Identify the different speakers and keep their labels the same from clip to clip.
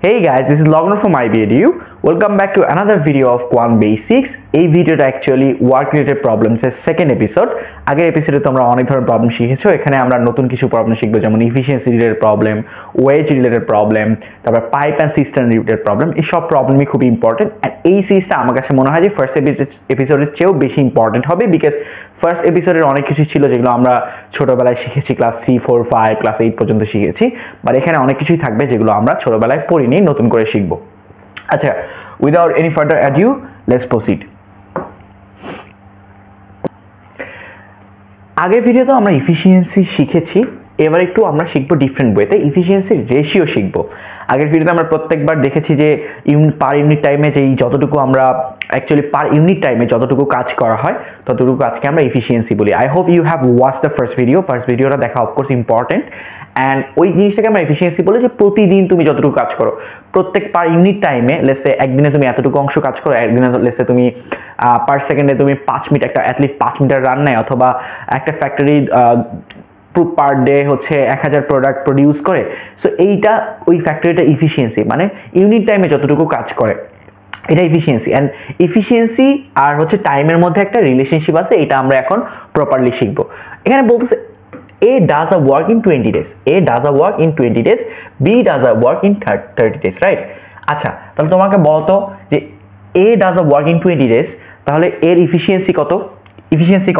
Speaker 1: Hey guys, this is Logner from IBEDU. Welcome back to another video of Quant Basics. এই ভিডিওটা actually work related problems এর second episode. আগের এপিসোডে তোমরা অনেক ধরনের প্রবলেম শিখেছো। এখানে আমরা নতুন কিছু প্রবলেম শিখবো, যেমন efficiency related problem, wage related problem, তারপর pipe and cistern related problem. এই সব প্রবলেমই খুবই ইম্পর্টেন্ট। অ্যান্ড এই সিরিজটা আমার কাছে মনে হয় যে ফার্স্ট এপিসোডের চেয়েও বেশি ইম্পর্টেন্ট হবে, বিকজ ফার্স্ট এপিসোডের অনেক কিছু ছিল যেগুলো আমরা ছোটবেলায় শিখেছি, ক্লাস 3, 4, 5, ক্লাস 8 পর্যন্ত শিখেছি। বাট এখানে অনেক কিছুই থাকবে যেগুলো আমরা ছোটবেলায় পড়িনি, নতুন করে শিখবো। আচ্ছা, without any further adieu, let's proceed. আগের ভিডিওতে আমরা ইফিশিয়েন্সি শিখেছি, এবার একটু আমরা শিখবো ডিফারেন্ট ওয়েতে, ইফিশিয়েন্সির রেশিও শিখবো। আগের ভিডিওতে আমরা প্রত্যেকবার দেখেছি যে পার ইউনিট টাইমে যেই যতটুকু আমরা অ্যাকচুয়ালি পার ইউনিট টাইমে যতটুকু কাজ করা হয় ততটুকু কাজকে আমরা ইফিশিয়েন্সি বলি। I hope you have watch the first ভিডিওটা দেখা অফকোর্স ইম্পর্টেন্ট। অ্যান্ড ওই জিনিসটাকে আমরা এফিশিয়েন্সি বলে যে প্রতিদিন তুমি যতটুকু কাজ করো, প্রত্যেক পার ইউনিট টাইমে লেসে একদিনে তুমি এতটুকু অংশ কাজ করো, একদিনে লেসে তুমি পার সেকেন্ডে তুমি 5 মিনিট একটা অ্যাটলিস্ট 5 মিনিটের রান নেয়, অথবা একটা ফ্যাক্টরি পার ডে হচ্ছে 1000 প্রোডাক্ট প্রডিউস করে। সো এইটা ওই ফ্যাক্টরিটা ইফিশিয়েন্সি, মানে ইউনিট টাইমে যতটুকু কাজ করে এটা ইফিশিয়েন্সি। অ্যান্ড ইফিশিয়েন্সি আর হচ্ছে টাইমের মধ্যে একটা রিলেশনশিপ আছে, এটা আমরা এখন প্রপারলি শিখবো। এখানে বলতেছে A does a work in 20 days. A does a work in 20 days. B does a work in 30 days, right? আচ্ছা, তাহলে তোমাকে বলতো যে A does a work in 20 days, তাহলে এর ইফিশিয়েন্সি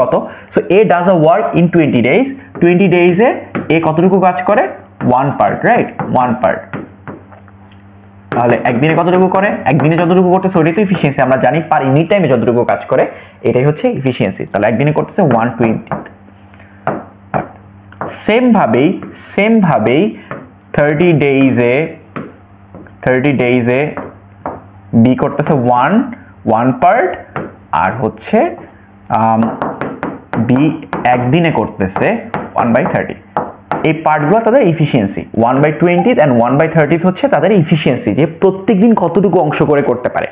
Speaker 1: কত? So A does a work in 20 days. 20 days A A কতটুকু কাজ করে? 1 part, right? 1 part. তাহলে একদিনে কতটুকু করে? একদিনে যতটুকু করতেছে ওটাই তো ইফিশিয়েন্সি। আমরা জানি পার ইউনিট টাইমে যতটুকু কাজ করে এটাই হচ্ছে ইফিশিয়েন্সি। তাহলে একদিনে করতেছে 120। সেম ভাবেই 30 ডেইজে বি করতেছে 1 পার্ট, আর হচ্ছে বি একদিনে করতেছে 1/30। এই পার্টগুলো তাদের ইফিশিয়েন্সি। 1/20 and 1/30 হচ্ছে তাদের ইফিশিয়েন্সি, যে প্রত্যেকদিন কতটুকু অংশ করে করতে পারে।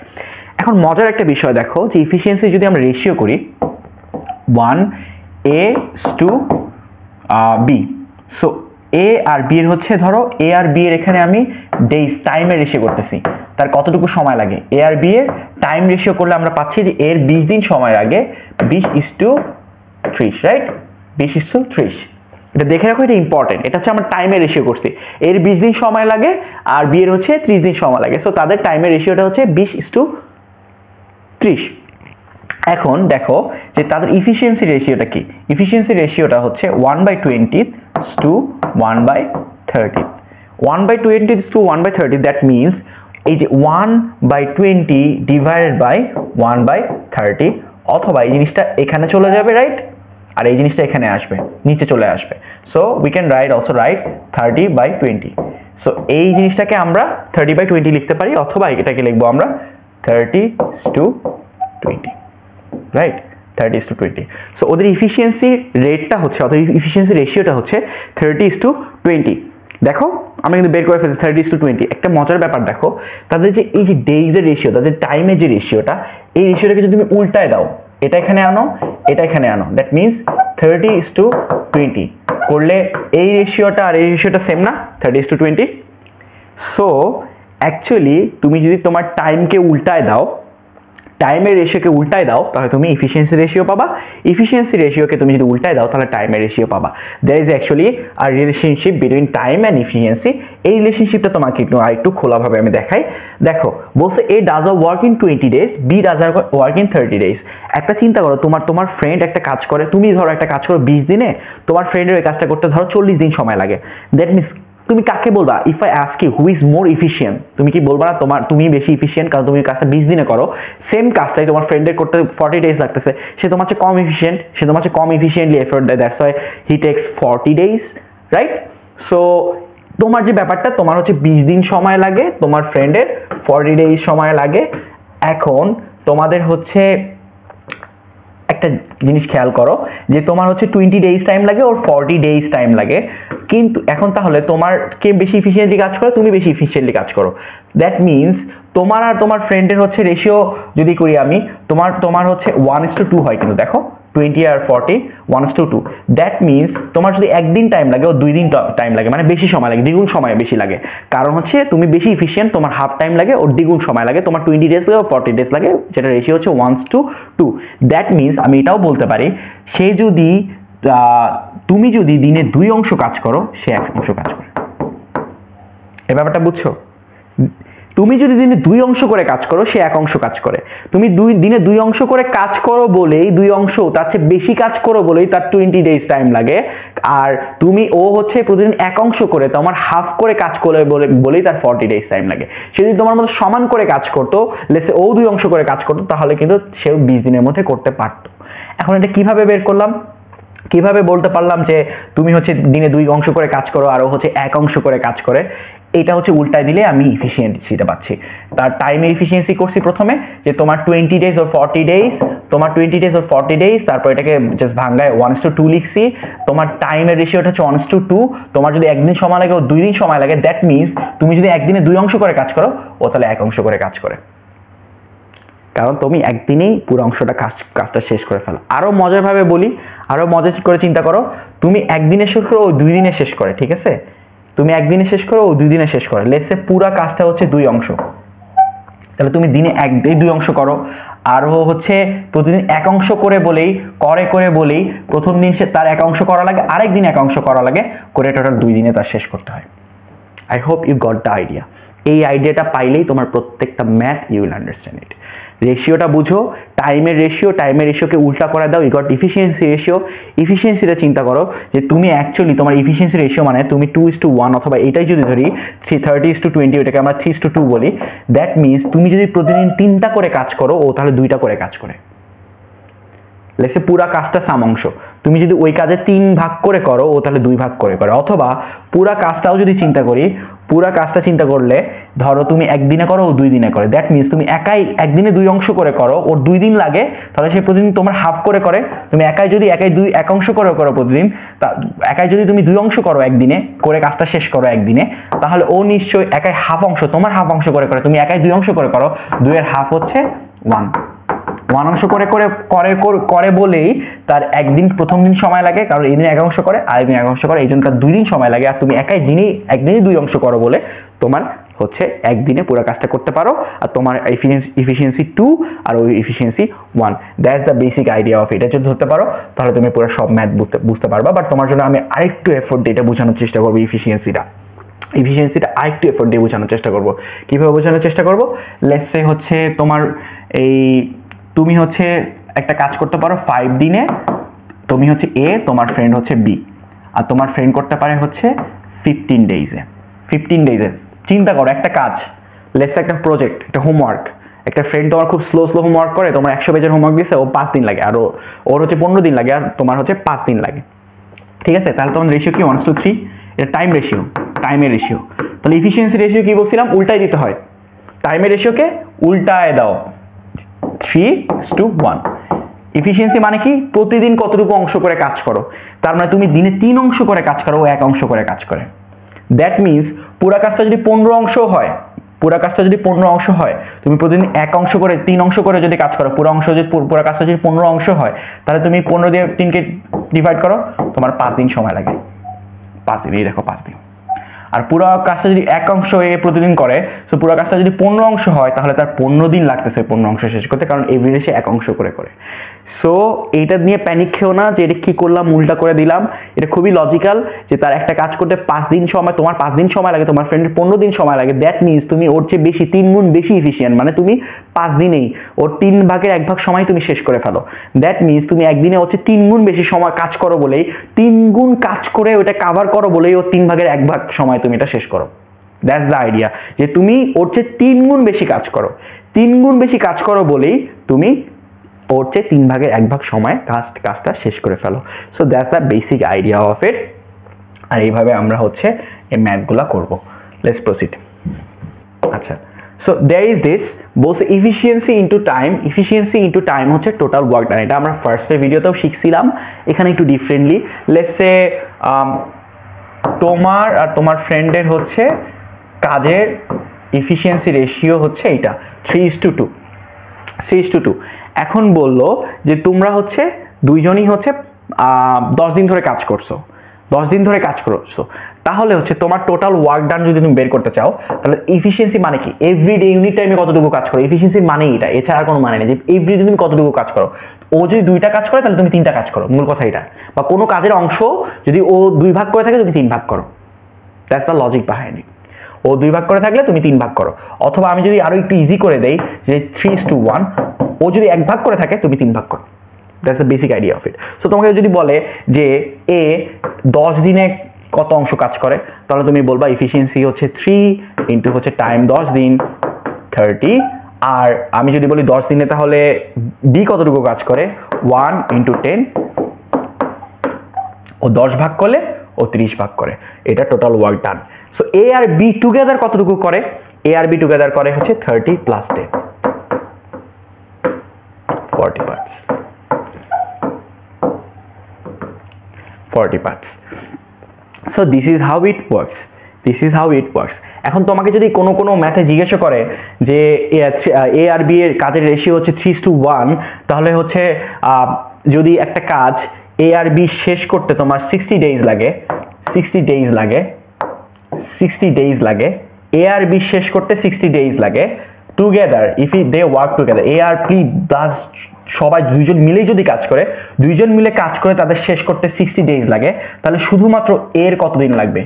Speaker 1: এখন মজার একটা বিষয় দেখো, যে ইফিশিয়েন্সি যদি আমরা রেশিও করি 1:b, সো এ আর বি এর হচ্ছে, ধরো এ আর বি এর এখানে আমি ডেইজ টাইমের রেশিও করতেছি, তার কতটুকু সময় লাগে। এ আর বি এর টাইম রেশিও করলে আমরা পাচ্ছি যে এর 20 দিন সময় লাগে, 20:30, রাইট? 20:30। এটা দেখে রাখো, এটা ইম্পর্টেন্ট। এটা হচ্ছে আমরা টাইমের রেশিও করছি, এর 20 দিন সময় লাগে আর বি এর হচ্ছে 30 দিন সময় লাগে। সো তাদের টাইমের রেশিওটা হচ্ছে 20:30। এখন দেখো যে তাদের ইফিশিয়েন্সি রেশিওটা কি। ইফিশিয়েন্সি রেশিওটা হচ্ছে 1/20 to 1/30। 1/20 to 1/30, দ্যাট মিনস এই যে 1/20 ডিভাইডেড বাই 1/30, অথবা এই জিনিসটা এখানে চলে যাবে, রাইট? আর এই জিনিসটা এখানে আসবে, নিচে চলে আসবে। So we can also right 30/20। So এই জিনিসটাকে আমরা 30/20 লিখতে পারি, অথবা এটাকে লিখবো আমরা 30:20, রাইট? 30:20। সো ওদের ইফিশিয়েন্সি রেটটা হচ্ছে, অথবা ইফিশিয়েন্সি রেশিওটা হচ্ছে 30:20। দেখো আমি কিন্তু বের করে ফেলছি 30:20। একটা মজার ব্যাপার দেখো, তাদের যে এই যে ডেইজের রেশিও, তাদের টাইমের যে রেশিওটা, এই রেশিওটাকে যদি তুমি উল্টায় দাও, এটা এখানে আনো, এটা এখানে আনো, দ্যাট মিনস 30:20 করলে এই রেশিওটা আর এই রেশিওটা সেম না, 30:20। সো অ্যাকচুয়ালি তুমি যদি তোমার টাইমকে উল্টায় দাও, টাইমের রেশিওকে উল্টায় দাও, তাহলে তুমি ইফিশিয়েন্সি রেশিও পাবা। ইফিশিয়েন্সি রেশিওকে তুমি যদি উল্টায় দাও, তাহলে টাইমের রেশিও পাবা। There is actually a relationship between time and efficiency. এই রিলেশনশিপটা তোমাকে আরেকটু খোলাভাবে আমি দেখাই। দেখো বলছে A does a work in 20 days, B does a work in 30 days। একটা চিন্তা করো, তোমার ফ্রেন্ড একটা কাজ করে, তুমি ধরো একটা কাজ করো 20 দিনে, তোমার ফ্রেন্ডের ওই কাজটা করতে ধরো 40 দিন সময় লাগে। দ্যাট মিনস তুমি কাকে বলবা? If I ask you who is more efficient, তুমি কি বলবা না তুমি বেশি ইফিশিয়েন্ট, কারণ তুমি কাজটা 20 দিনে করো। সেম কাজটাই তোমার ফ্রেন্ডের করতে 40 days লাগতেছে, সে তোমার চেয়ে কম ইফিশিয়েন্ট, সে তোমার চেয়ে কম ইফিশিয়েন্টলি এফোর্ট দেয়, that's why he takes 40 days, right? So তোমার যে ব্যাপারটা, তোমার হচ্ছে 20 দিন সময় লাগে, তোমার ফ্রেন্ডের 40 days সময় লাগে। এখন তোমাদের হচ্ছে একটা জিনিস খেয়াল করো, যে তোমার হচ্ছে 20 days টাইম লাগে, ওর 40 days টাইম লাগে। কিন্তু এখন তাহলে তোমার কে বেশি ইফিশিয়েন্টলি কাজ করে? তুমি বেশি ইফিশিয়েন্টলি কাজ করো। দ্যাট মিনস তোমার আর তোমার ফ্রেন্ডের হচ্ছে রেশিও যদি করি আমি, তোমার হচ্ছে 1:2 হয়, কিন্তু দেখো 20 আর 40 1:2। দ্যাট মিনস তোমার যদি একদিন টাইম লাগে ও 2 দিন টাইম লাগে, মানে বেশি সময় লাগে, দ্বিগুণ সময় বেশি লাগে। কারণ হচ্ছে তুমি বেশি ইফিশিয়েন্ট, তোমার হাফ টাইম লাগে ওর দ্বিগুণ সময় লাগে, তোমার 20 ডেজ লাগে 40 ডেজ লাগে, যেটা রেশিও হচ্ছে 1:2। দ্যাট মিনস আমি এটাও বলতে পারি সে যদি তুমি যদি দিনে 2 অংশ কাজ করো সে 1 অংশ কাজ করে। এই ব্যাপারটা বুঝছো? তুমি যদি দিনে 2 অংশ করে কাজ করো সে 1 অংশ কাজ করে। তুমি দিনে 2 অংশ করে কাজ করো বলেই 2 অংশ তার চেয়ে বেশি কাজ করো বলেই তার 20 ডেজ টাইম লাগে। আর তুমি ও হচ্ছে প্রতিদিন 1 অংশ করে তোমার হাফ করে কাজ করে বলেই তার 40 ডেজ টাইম লাগে। সে যদি তোমার মতো সমান করে কাজ করতো, লেটসে ও 2 অংশ করে কাজ করতো, তাহলে কিন্তু সেও 20 দিনের মধ্যে করতে পারতো। এখন এটা কিভাবে বের করলাম, কিভাবে বলতে পারলাম যে তুমি হচ্ছে দিনে 2 অংশ করে কাজ করো আর ও হচ্ছে 1 অংশ করে কাজ করে? এটা হচ্ছে উল্টায় দিলে আমি ইফিশিয়েন্সিটা পাচ্ছি। তার টাইমের ইফিশিয়েন্সি করছি প্রথমে যে তোমার 20 ডেজ ওর 40 ডেজ, তোমার 20 ডেজ ওর 40 ডেজ, তারপর এটাকে জাস্ট ভাঙায় 1:2 লিখছি। তোমার টাইমের রেশিওটা হচ্ছে 1:2। তোমার যদি একদিন সময় লাগে ও 2 দিন সময় লাগে, দ্যাট মিনস তুমি যদি একদিনে 2 অংশ করে কাজ করো ও তাহলে 1 অংশ করে কাজ করে, কারণ তুমি একদিনেই পুরো অংশটা কাজটা শেষ করে ফেলো। আরো মজার ভাবে বলি, আরো মজা করে চিন্তা করো, তুমি একদিনে শেষ করো ও 2 দিনে শেষ করে, ঠিক আছে? তুমি একদিনে শেষ করো ও 2 দিনে শেষ করে। লেটস সে পুরো কাজটা হচ্ছে 2 অংশ, তাহলে তুমি দিনে 2 অংশ করো আর ও হচ্ছে প্রতিদিন 1 অংশ করে বলেই প্রথম দিন সে তার 1 অংশ করা লাগে, আরেক দিন 1 অংশ করা লাগে, করে টোটাল 2 দিনে তার শেষ করতে হয়। I hope you got the idea. এই আইডিয়াটা পাইলেই তোমার প্রত্যেকটা math you will understand it. রেশিওটা বুঝো, টাইমের রেশিওকে উল্টা করে দাও, ইউ গট ইফিশিয়েন্সি রেশিও। ইফিশিয়েন্সিটা চিন্তা করো যে তুমি অ্যাকচুয়ালি তোমার ইফিশিয়েন্সি রেশিও মানে তুমি 2:1, অথবা এটাই যদি ধরি 30:20, ওটাকে আমরা 3:2 বলি। দ্যাট মিনস তুমি যদি প্রতিদিন 3টা করে কাজ করো ও তাহলে 2টা করে কাজ করে। লেটস সে পুরা কাজটা সাম অংশ, তুমি যদি ওই কাজে 3 ভাগ করে করো ও তাহলে 2 ভাগ করে করে। অথবা পুরা কাজটাও যদি চিন্তা করি, পুরা কাজটা চিন্তা করলে ধরো তুমি একদিনে করো ও 2 দিনে করে, দ্যাট মিনস তুমি একাই একদিনে 2 অংশ করে করো, ওর 2 দিন লাগে, তাহলে সে প্রতিদিন তোমার হাফ করে করে। তুমি একাই 1 অংশ করে করো প্রতিদিন, একাই যদি তুমি 2 অংশ করো একদিনে করে কাজটা শেষ করো একদিনে, তাহলে ও নিশ্চয়ই একাই হাফ অংশ, তোমার হাফ অংশ করে করে, তুমি একাই 2 অংশ করে করো, 2 এর হাফ হচ্ছে 1 অংশ করে করে করে করে বলেই তার একদিন প্রথম দিন সময় লাগে, কারণ এই দিন 1 অংশ করে, আরেকদিন 1 অংশ করে, এই জন্য তার 2 দিন সময় লাগে। আর তুমি একদিনে 2 অংশ করো বলে তোমার হচ্ছে একদিনে পুরো কাজটা করতে পারো, আর তোমার ইফিশিয়েন্সি 2 আর ওই ইফিশিয়েন্সি 1। That's the basic idea of এটা। যদি ধরতে পারো তাহলে তুমি পুরো সব ম্যাথ বুঝতে পারবা। বাট তোমার জন্য আমি আরেকটু এফোর্ট দিয়ে এটা বোঝানোর চেষ্টা করবো। ইফিশিয়েন্সিটা আরেকটু এফোর্ট দিয়ে বোঝানোর চেষ্টা করবো। কিভাবে বোঝানোর চেষ্টা করবো? লেটস সে হচ্ছে তোমার তুমি হচ্ছে একটা কাজ করতে পারো 5 দিনে, তুমি হচ্ছে এ, তোমার ফ্রেন্ড হচ্ছে বি, আর তোমার ফ্রেন্ড করতে পারে হচ্ছে 15 ডেজে। চিন্তা করো একটা কাজ, লেটস একটা প্রজেক্ট, একটা হোমওয়ার্ক, একটা ফ্রেন্ড তোমার খুব স্লো হোমওয়ার্ক করে, তোমার 100 পেজের হোমওয়ার্ক দিচ্ছে, ও 5 দিন লাগে, আর ওর হচ্ছে 15 দিন লাগে, আর তোমার হচ্ছে 5 দিন লাগে, ঠিক আছে? তাহলে তোমার রেশিও কি 1:3? এটা টাইমের রেশিও। তাহলে ইফিশিয়েন্সি রেশিও কি বলছিলাম? উল্টাই দিতে হয়, টাইমের রেশিওকে উল্টায় দাও, 3:1। ইফিশিয়েন্সি মানে কি? প্রতিদিন কতটুকু অংশ করে কাজ করো। তার মানে তুমি দিনে 3 অংশ করে কাজ করো ও 1 অংশ করে কাজ করে। দ্যাট মিনস পুরা কাজটা যদি 15 অংশ হয়, তুমি প্রতিদিন 1 অংশ করে 3 অংশ করে যদি কাজ করো, পুরা কাজটা যদি 15 অংশ হয়, তাহলে তুমি 15 দিয়ে 3কে ডিভাইড করো, তোমার 5 দিন সময় লাগে। 5 দিন, এই দেখো 5 দিন। আর পুরো কাজটা যদি 1 অংশ প্রতিদিন করে, তো পুরো কাজটা যদি 15 অংশ হয়, তাহলে তার 15 দিন লাগতেছে 15 অংশ শেষ করতে, কারণ এভরিডে সে 1 অংশ করে করে। সো এইটা নিয়ে প্যানিক খেও না যে এটা কি করলাম, উল্টা করে দিলাম। এটা খুবই লজিক্যাল যে তার একটা কাজ করতে 5 দিন সময়, তোমার 5 দিন সময় লাগে, তোমার ফ্রেন্ডের 15 দিন সময় লাগে। দ্যাট মিনস তুমি ওর চেয়ে বেশি, 3 গুণ বেশি ইফিশিয়েন্ট, মানে তুমি 5 দিনেই ওর 3 ভাগের 1 ভাগ সময় তুমি শেষ করে ফেলো। দ্যাট মিনস তুমি একদিনে হচ্ছে 3 গুণ বেশি সময় কাজ করো বলেই, 3 গুণ কাজ করে ওটা কাভার করো বলেই ওর 3 ভাগের 1 ভাগ সময় তুমি এটা শেষ করো। দ্যাটস দ্য আইডিয়া, যে তুমি ওর চেয়ে 3 গুণ বেশি কাজ করো, 3 গুণ বেশি কাজ করো বলেই তুমি ওর চেয়ে 3 ভাগের 1 ভাগ সময় কাজটা শেষ করে ফেলো। So that's the basic idea of it. আর এইভাবে আমরা হচ্ছে এই ম্যাথগুলা করবো। Let's proceed. আচ্ছা, সো দেয়ার ইজ দিস, বলছে ইফিশিয়েন্সি ইন্টু টাইম হচ্ছে টোটাল ওয়ার্ক ডান। এটা আমরা ফার্স্টের ভিডিওতেও শিখছিলাম, এখানে একটু ডিফারেন্টলি। লেটস সে তোমার আর তোমার ফ্রেন্ডের হচ্ছে কাজের ইফিশিয়েন্সি রেশিও হচ্ছে এইটা 3:2। এখন বললো যে তোমরা হচ্ছে দুইজনই হচ্ছে 10 দিন ধরে কাজ করছো, 10 দিন ধরে কাজ করছো, তাহলে হচ্ছে তোমার টোটাল ওয়ার্ক ডান যদি তুমি বের করতে চাও, তাহলে এফিসিয়েন্সি মানে কি? এভরিডে ইউনিট টাইমে কতটুকু কাজ করো, এফিসিয়েন্সি মানে এটা, এছাড়া কোনো মানে নেই যে এভরিডে তুমি কতটুকু কাজ করো। ও যদি 2টা কাজ করে তাহলে তুমি 3টা কাজ করো, মূল কথা এটা। বা কোনো কাজের অংশ যদি ও 2 ভাগ করে থাকে তুমি 3 ভাগ করো, that's the logic behind it. ও 2 ভাগ করে থাকলে তুমি 3 ভাগ করো, অথবা আমি যদি আরো একটু ইজি করে দেই যে 3:1, ও যদি 1 ভাগ করে থাকে তুমি 3 ভাগ করো, that's the basic idea of it. So তোমাকে যদি বলে যে এ 10 দিনে কত অংশ কাজ করে, তাহলে তুমি বলবা এফিসিয়েন্সি হচ্ছে 3 ইনটু হচ্ছে টাইম 10 দিন 30, আর আমি যদি বলি 10 দিনে তাহলে বি কতটুকু কাজ করে 1 ইনটু 10, ও 10 ভাগ করলে ও 30 ভাগ করে, এটা টোটাল ওয়ার্ক ডান। সো এ আর বি টুগেদার কতটুকু করে? এ আর বি টুগেদার করে হচ্ছে 30 plus 10, 40 parts, 40 parts. So this is how it works, this is how it works. এখন তোমাকে যদি কোনো ম্যাথে জিজ্ঞাসা করে যে এ আর বি এর কাজের রেশিও হচ্ছে 3:1, তাহলে হচ্ছে যদি একটা কাজ এ আর বি শেষ করতে তোমার 60 ডেজ লাগে, 60 ডেজ লাগে, 60 ডেজ লাগে, এ আর বি শেষ করতে 60 ডেজ লাগে, together if they work together, A আর বি প্লাস সবাই দুইজন মিলেই যদি কাজ করে, দুইজন মিলে কাজ করে তাদের শেষ করতে 60 ডেজ লাগে, তাহলে শুধুমাত্র এর কতদিন লাগবে?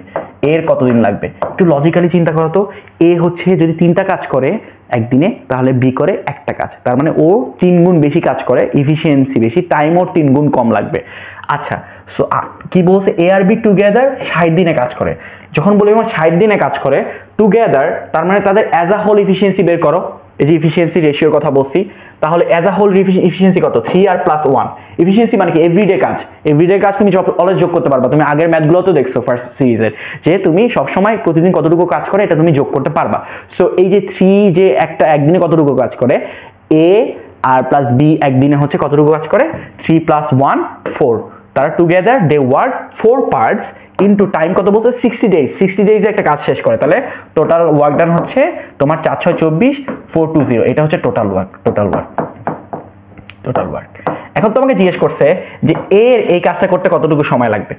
Speaker 1: এর কতদিন লাগবে? একটু লজিক্যালি চিন্তা করো তো। এ হচ্ছে যদি 3টা কাজ করে একদিনে, তাহলে বি করে 1টা কাজ, তার মানে ও 3 গুণ বেশি কাজ করে, এফিসিয়েন্সি বেশি, টাইম ওর 3 গুণ কম লাগবে। আচ্ছা, সো কি বলছে? এ আর বি টুগেদার 60 দিনে কাজ করে। যখন বলি আমার 60 দিনে কাজ করে টুগেদার, তার মানে তাদের অ্যাজ আ হোল এফিসিয়েন্সি বের করো। এই যে এফিসিয়েন্সি রেশিওর কথা বলছি, তাহলে অ্যাজ আ হোল এফিসিয়েন্সি কত? 3 আর প্লাস 1। এফিসিয়েন্সি মানে কি? এভরিডে কাজ, এভরিডে কাজ তুমি অলওয়েজ যোগ করতে পারবা। তুমি আগের ম্যাথগুলো তো দেখছো ফার্স্ট সিরিজের, যে তুমি সবসময় প্রতিদিন কতটুকু কাজ করে এটা তুমি যোগ করতে পারবা। সো এই যে 3 যে একদিনে কতটুকু কাজ করে, এ আর প্লাস বি একদিনে হচ্ছে কতটুকু কাজ করে? 3 প্লাস 1 4, তারা together they work 4 parts into time কত বলছে? 60 ডেজ। 60 ডেজে একটা কাজ শেষ করে, তাহলে টোটাল ওয়ার্ক ডান হচ্ছে তোমার 4 6 24 420, এটা হচ্ছে total work, total work, total work. এখন তোমাকে জিজ্ঞেস করছে যে এর এই কাজটা করতে কতটুকু সময় লাগবে।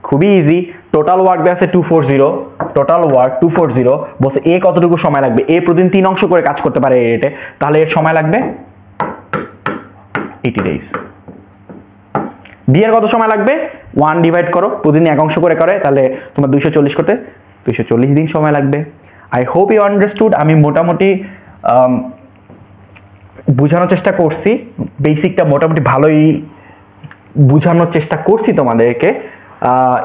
Speaker 1: খুবই ইজি, টোটাল ওয়ার্ক দেওয়া আছে 240, টোটাল ওয়ার্ক 240, বলছে এ কতটুকু সময় লাগবে? এ প্রতিদিন 3 অংশ করে কাজ করতে পারে এই রেটে, তাহলে এর সময় লাগবে 80 ডেজ। বি এর কত সময় লাগবে? 1 ডিভাইড করো, প্রতিদিন 1 অংশ করে তাহলে তোমার 240 করতে 240 দিন সময় লাগবে। I hope you understood. আমি মোটামুটি বোঝানোর চেষ্টা করছি, বেসিকটা মোটামুটি ভালোই বোঝানোর চেষ্টা করছি তোমাদেরকে।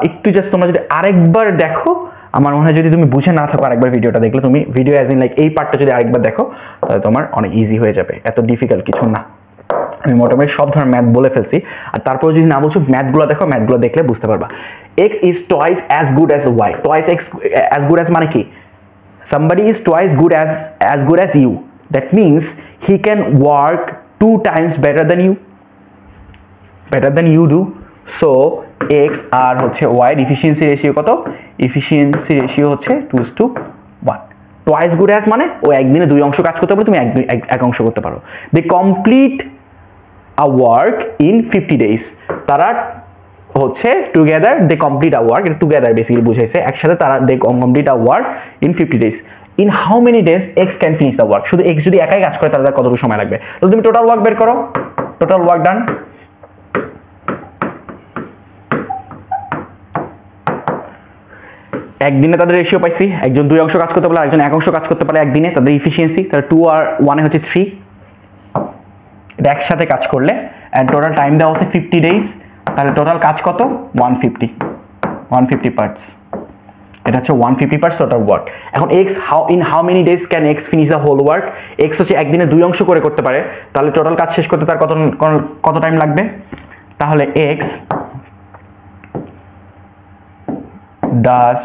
Speaker 1: একটু জাস্ট তোমরা যদি আরেকবার দেখো, আমার মনে হয় যদি তুমি বুঝে না থাকো আরেকবার ভিডিওটা দেখলে, তুমি ভিডিও অ্যাজ ইন লাইক এই পার্টটা যদি আরেকবার দেখো, তাহলে তোমার অনেক ইজি হয়ে যাবে, এত ডিফিকাল্ট কিছু না। আমি মোটামুটি সব ধরনের ম্যাথ বলে ফেলছি, আর তারপর যদি না বুঝো ম্যাথগুলো দেখো, ম্যাথগুলো দেখলে বুঝতে পারবা। x is twice as good as y, twice x as good as মানে কি? somebody is twice good as good as you, that means he can work 2 times better than you do. so x আর হচ্ছে y এর efficiency ratio কত? Efficiency ratio হচ্ছে 2:1। twice good as মানে ও একদিনে 2 অংশ কাজ করতে পারো, তুমি এক অংশ করতে পারো। they complete a work in 50 days, তারা হচ্ছে together they complete a work, এটা টুগেদার বেসিক্যালি বুঝাইছে, একসাথে তারা they complete a work in 50 days। In how many days X can finish the work? শুধু এক্স যদি একাই কাজ করে তাহলে কতটুকু সময় লাগবে? তো তুমি টোটাল ওয়ার্ক বের করো, টোটাল ওয়ার্ক ডান। একদিনে তাদের রেশিও পাইছি, একজন 2 অংশ কাজ করতে পারে, একজন 1 অংশ কাজ করতে পারে একদিনে, তাদের এফিসিয়েন্সি, তাহলে 2 আর 1 এ হচ্ছে 3, এটা একসাথে কাজ করলে, এন্ড টোটাল টাইম দেওয়া হচ্ছে 50 ডেজ, তাহলে টোটাল কাজ কত? 150 পার্টস, এটা হচ্ছে 150 পার্টস টোটাল ওয়ার্ক। এখন X in how many days can X finish the whole work? X হচ্ছে একদিনে 2 অংশ করে করতে পারে, তাহলে টোটাল কাজ শেষ করতে তার কত টাইম লাগবে? তাহলে x does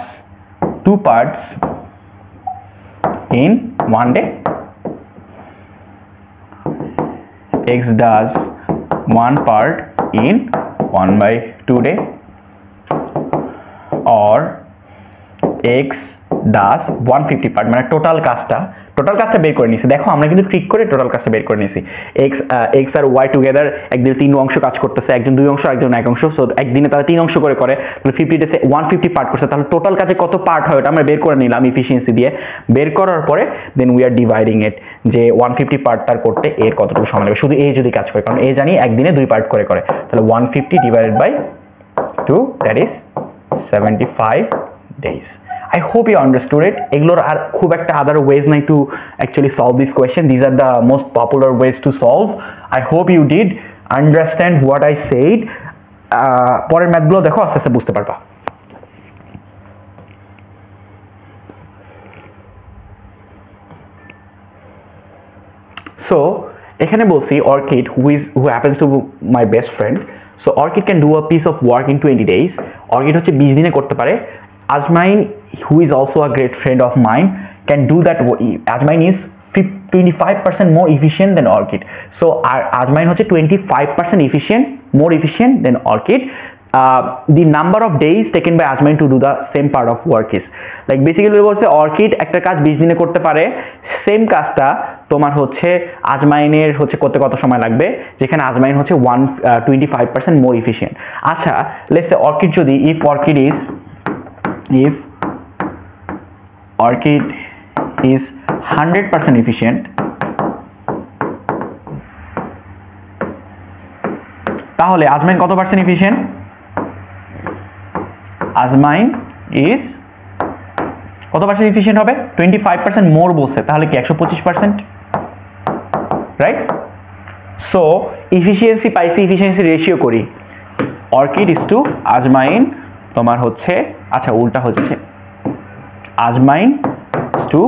Speaker 1: 2 parts in 1 day, x does 1 part in 1/2 day, or x does 150 part, মানে টোটাল কাজটা বের করে নিয়েছি। দেখো আমরা কিন্তু ট্রিক করে টোটাল কাজটা বের করে নিয়েছি। এক্স আর ওয়াই টুগেদার একদিনে 3 অংশ কাজ করতেছে, একজন 2 অংশ একজন 1 অংশ, সো একদিনে তারা 3 অংশ করে তাহলে 50 ডেসে 150 পার্ট করছে, তাহলে টোটাল কাজে কত পার্ট হয় ওটা আমরা বের করে নিলাম এফিসিয়েন্সি দিয়ে। বের করার পরে দেন উই আর ডিভাইডিং ইট, যে 150 পার্ট তার করতে এর কতটুকু সময় লাগবে, শুধু এ যদি কাজ করে, কারণ এ জানি একদিনে 2 পার্ট করে, তাহলে 150 divided by 2, that is 75 days. I hope you understood it. এগুলোর আর খুব একটা other ways নাই to actually solve this question. These are the most popular ways to solve. I hope you did understand what I said. পরের ম্যাথগুলো দেখো, আস্তে আস্তে বুঝতে পারবা। So এখানে বলছি Orchid, who happens to be my best friend. So Orchid can do a piece of work in 20 days. Orchid হচ্ছে 20 দিনে করতে পারে। Ajmain, who is also a great friend of mine, can do that. Ajmain is 25% more efficient than Orchid. So Ajmain হচ্ছে 25% more efficient than Orchid. The number of days taken by Ajmain to do the same part of work is, like basically বলছে Orchid একটা কাজ 20 দিনে করতে পারে, same কাজটা তোমার হচ্ছে আজমাইনের হচ্ছে করতে কত সময় লাগবে, যেখানে আজমাইন হচ্ছে 25% more efficient. আচ্ছা, let's say Orchid যদি if Orchid is 100% efficient, তাহলে আজমাইন কত পার্সেন্ট এফিশিয়েন্ট? আজমাইন ইজ কত পার্সেন্ট এফিশিয়েন্ট হবে? 25% মোর বলছে, তাহলে কি 125%, রাইট? সো এফিশিয়েন্সি পাইছি, এফিশিয়েন্সি রেশিও করি অর্কিড ইজ টু আজমাইন, তোমার হচ্ছে আচ্ছা উল্টা হচ্ছে আজমাইন টু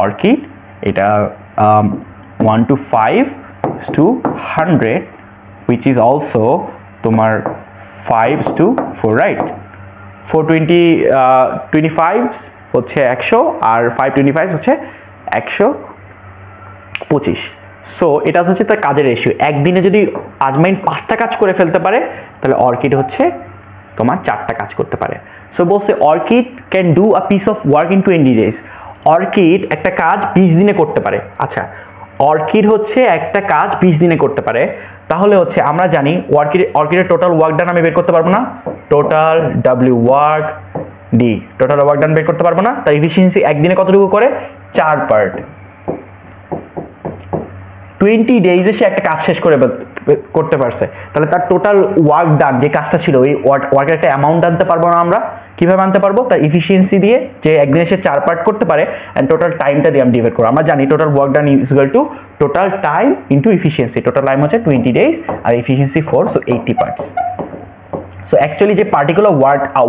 Speaker 1: অর্কিড, এটা 1 to 5 to 100, which is also তোমার 5 to 4, right? 425 হচ্ছে 100 আর 525 হচ্ছে 125। সো এটা হচ্ছে তার কাজের রেশিও। একদিনে যদি আজমাইন 5টা কাজ করে ফেলতে পারে, তাহলে অর্কিড হচ্ছে তোমার 4টা কাজ করতে পারে। সো বলছে orchid can do a piece of work in 20 days. Orchid একটা কাজ 20 দিনে করতে পারে। আচ্ছা, অর্কিড হচ্ছে একটা কাজ 20 দিনে করতে পারে, তাহলে হচ্ছে আমরা জানি অর্কিডের টোটাল ওয়ার্ক ডান আমি বের করতে পারবো না, total W work D, total work ডান বের করতে পারবো না। তার এফিসিয়েন্সি একদিনে কতটুকু করে? 4 পার্ট। 20 ডেইজে সে একটা কাজ শেষ করতে পারছে, তাহলে তার টোটাল ওয়ার্ক ডান যে কাজটা ছিল, ওই ওয়ার্কের একটা অ্যামাউন্ট আনতে পারবো না আমরা? কিভাবে আনতে পারবো? তার এফিসিয়েন্সি দিয়ে, যে একদিনে সে 4 পার্ট করতে পারে, অ্যান্ড টোটাল টাইমটা দিয়ে আমি ডিভাইড করবো। আমরা জানি total work done is equal to total time into efficiency. Total time হচ্ছে 20 days আর efficiency 4, so 80 parts. So actually যে পার্টিকুলার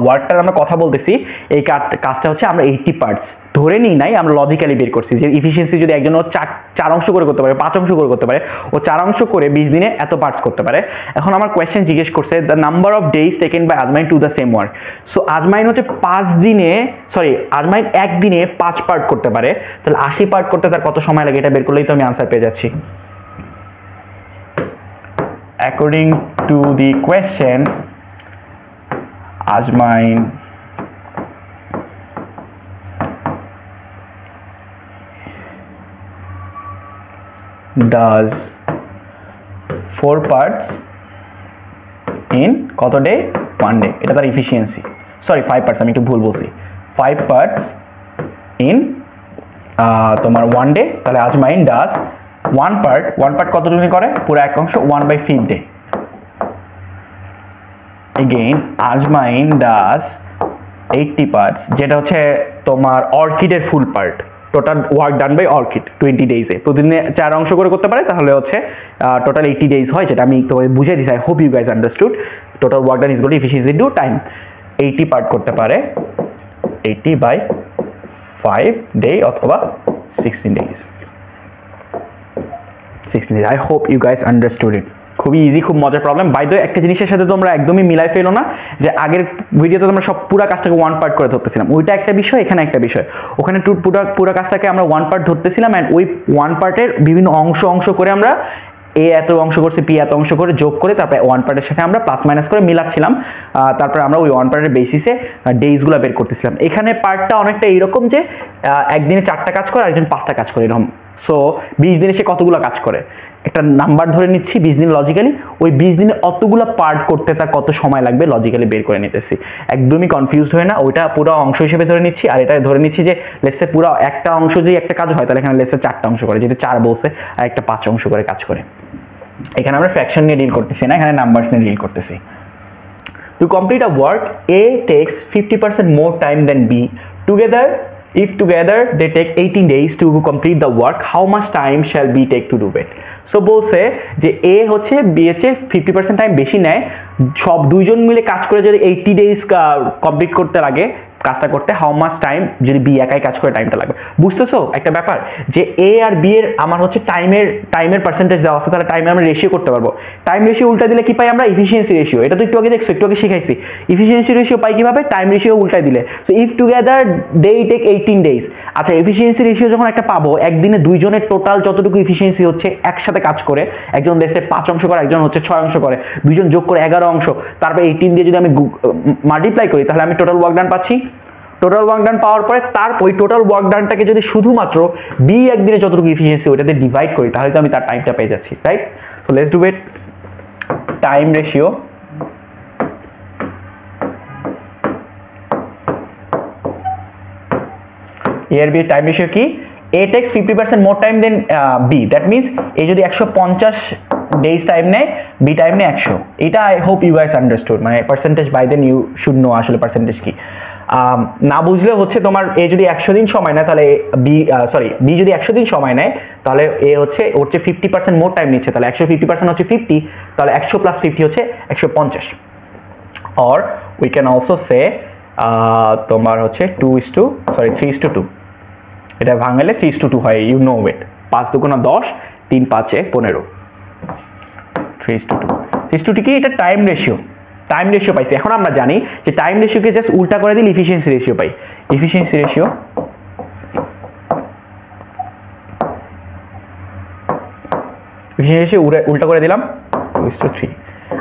Speaker 1: ওয়ার্ডটার আমরা কথা বলতেছি, এই কাজটা হচ্ছে আমরা 80 পার্টস ধরে নিই নাই, আমরা লজিক্যালি বের করছি যে এফিসিয়েন্সি যদি একজন 4 অংশ করে করতে পারে, 5 অংশ করে করতে পারে, ও 4 অংশ করে 20 দিনে এত পার্টস করতে পারে। এখন আমার কোয়েশ্চেন জিজ্ঞেস করছে the number of days taken by Azmain to the same work. So Azmain হচ্ছে 5 দিনে, সরি আজমাইন একদিনে 5 পার্ট করতে পারে, তাহলে 80 পার্ট করতে তার কত সময় লাগে? এটা বের করলেই তো আমি আনসার পেয়ে যাচ্ছি। According to the question, Ajmain does 4 parts in কত ডে? 1 day। এটা তার এফিসিয়েন্সি, সরি 5 পার্টস, আমি একটু ভুল বলছি, 5 পার্টস ইন তোমার 1 day। তাহলে আজমাইন ডাজ 1 পার্ট কতটুকু করে? পুরো 1 অংশ, 1/5 day। Again, Ajmain does 80 parts, যেটা হচ্ছে তোমার অর্কিডের ফুল part, total work done by Orchid 20 ডেইজে। প্রতিদিনে 4 অংশ করে করতে পারে, তাহলে হচ্ছে টোটাল 80 days হয়, যেটা আমি তোমাকে বুঝিয়ে দিচ্ছি। I hope you guys understood. Total work done is equal to efficiency to time. 80 part করতে পারে 80/5 day অথবা 16 days। I hope you guys understood it. খুবই ইজি, খুব মজার প্রবলেম। বাই দ্য ওয়ে, একটা জিনিসের সাথে তোমরা একদমই মিলাই ফেলো না, যে আগের ভিডিওতে তোমরা সব পুরো কাজটাকে 1 পার্ট করে ধরতেছিলাম, ওইটা একটা বিষয়, এখানে একটা বিষয়। ওখানে পুরো কাজটাকে আমরা 1 পার্ট ধরতেছিলাম, অ্যান্ড ওই 1 পার্টের বিভিন্ন অংশ করে আমরা এ এত অংশ করছে, পি এত অংশ করে যোগ করে তারপরে ওয়ান পার্টের সাথে আমরা প্লাস মাইনাস করে মিলাচ্ছিলাম, তারপরে আমরা ওই ওয়ান পার্টের বেসিসে ডেইজগুলো বের করতেছিলাম। এখানে পার্টটা অনেকটা এইরকম যে একদিনে 4টা কাজ করে, একজন 5টা কাজ করে এরকম। সো 20 দিনে সে কতগুলো কাজ করে, একটা নাম্বার ধরে নিচ্ছি 20 দিন লজিক্যালি, ওই 20 দিনে অতগুলো পার্ট করতে তার কত সময় লাগবে লজিক্যালি বের করে নিতেছি। একদমই কনফিউজড হয় না, ওইটা পুরো অংশ হিসেবে ধরে নিচ্ছি। আর এটা ধরে নিচ্ছি যে লেটসে পুরো একটা অংশ যদি একটা কাজ হয় তাহলে এখানে লেটসে 4টা অংশ করে, যেটা 4 বলছে, আর একটা 5 অংশ করে কাজ করে। এখানে আমরা ফ্র্যাকশন নিয়ে ডিল করতেছি না, এখানে নাম্বারস নিয়ে ডিল করতেছি। To complete a work, A takes 50% more time than B. If together they take 18 days to complete the work, how much time shall B take to do it? So বলছে যে A হচ্ছে B এর চেয়ে 50% time বেশি নেয়, সব দুইজন মিলে কাজ করে যদি 80 ডেজ কমপ্লিট করতে লাগে কাজটা করতে, হাউ মাচ টাইম যদি বি একাই কাজ করে টাইমটা লাগবে। বুঝতেছো একটা ব্যাপার, যে এ আর বি এর আমার হচ্ছে টাইমের পার্সেন্টেজ দেওয়া আছে, তাহলে টাইমে আমরা রেশিও করতে পারবো। টাইম রেশিও উল্টা দিলে কি পাই আমরা, ইফিসিয়েন্সি রেশিও। এটা তো একটু আগে দেখছো, একটু আগে শিখাইছি। ইফিসিয়েন্সি রেশিও পাই কিভাবে, টাইম রেশিও উল্টাই দিলে। So if together they take 18 days. আচ্ছা, এফিসিয়েন্সি রেশিও যখন একটা পাবো, একদিনে দুইজনের টোটাল যতটুকু এফিসিয়েন্সি হচ্ছে একসাথে কাজ করে, একজন দেশে 5 অংশ করে, একজন হচ্ছে 6 অংশ করে, দুইজন যোগ করে 11 অংশ, তারপর 18 দিয়ে যদি আমি মাল্টিপ্লাই করি তাহলে আমি টোটাল ওয়ার্ক ডান পাচ্ছি। টোটাল ওয়ার্ক ডান পাওয়ার পরে তার ওই টোটাল ওয়ার্ক ডানটাকে যদি শুধুমাত্র বি একদিনে যতটুকু এফিসিয়েন্সি ওইটাতে ডিভাইড করি তাহলে তো আমি তার টাইমটা পেয়ে যাচ্ছি, right? So let's do it. Time ratio এর বি টাইম রেশিও কি, A takes 50% more time than B. That means A যদি 150 ডেজ টাইম নেয়, বি টাইম নেয় 100। এটা I hope you guys understood, মানে percentage by then you should know আসলে percentage কি। না বুঝলে হচ্ছে তোমার এ যদি 100 দিন সময় নেয় তাহলে বি যদি 100 দিন সময় নেয় তাহলে এ হচ্ছে ওর চেয়ে 50% মোর টাইম নিচ্ছে, তাহলে 150% হচ্ছে 50, তাহলে 100 প্লাস 50 হচ্ছে 150। অর উই ক্যান অলসো সে তোমার হচ্ছে 3:2, এটা ভাঙলে 3:2 হয়, ইউ নো ইট। 5 দুগুণা 10, 3 5 15, 3:2 কি, এটা টাইম রেশিও। টাইম রেশিও পাইছি। এখন আমরা জানি যে টাইম রেশিওকে জাস্ট উল্টা করে দিলে এফিসিয়েন্সি রেশিও পাই। এফিসিয়েন্সি রেশিও উল্টা করে দিলাম 2:3।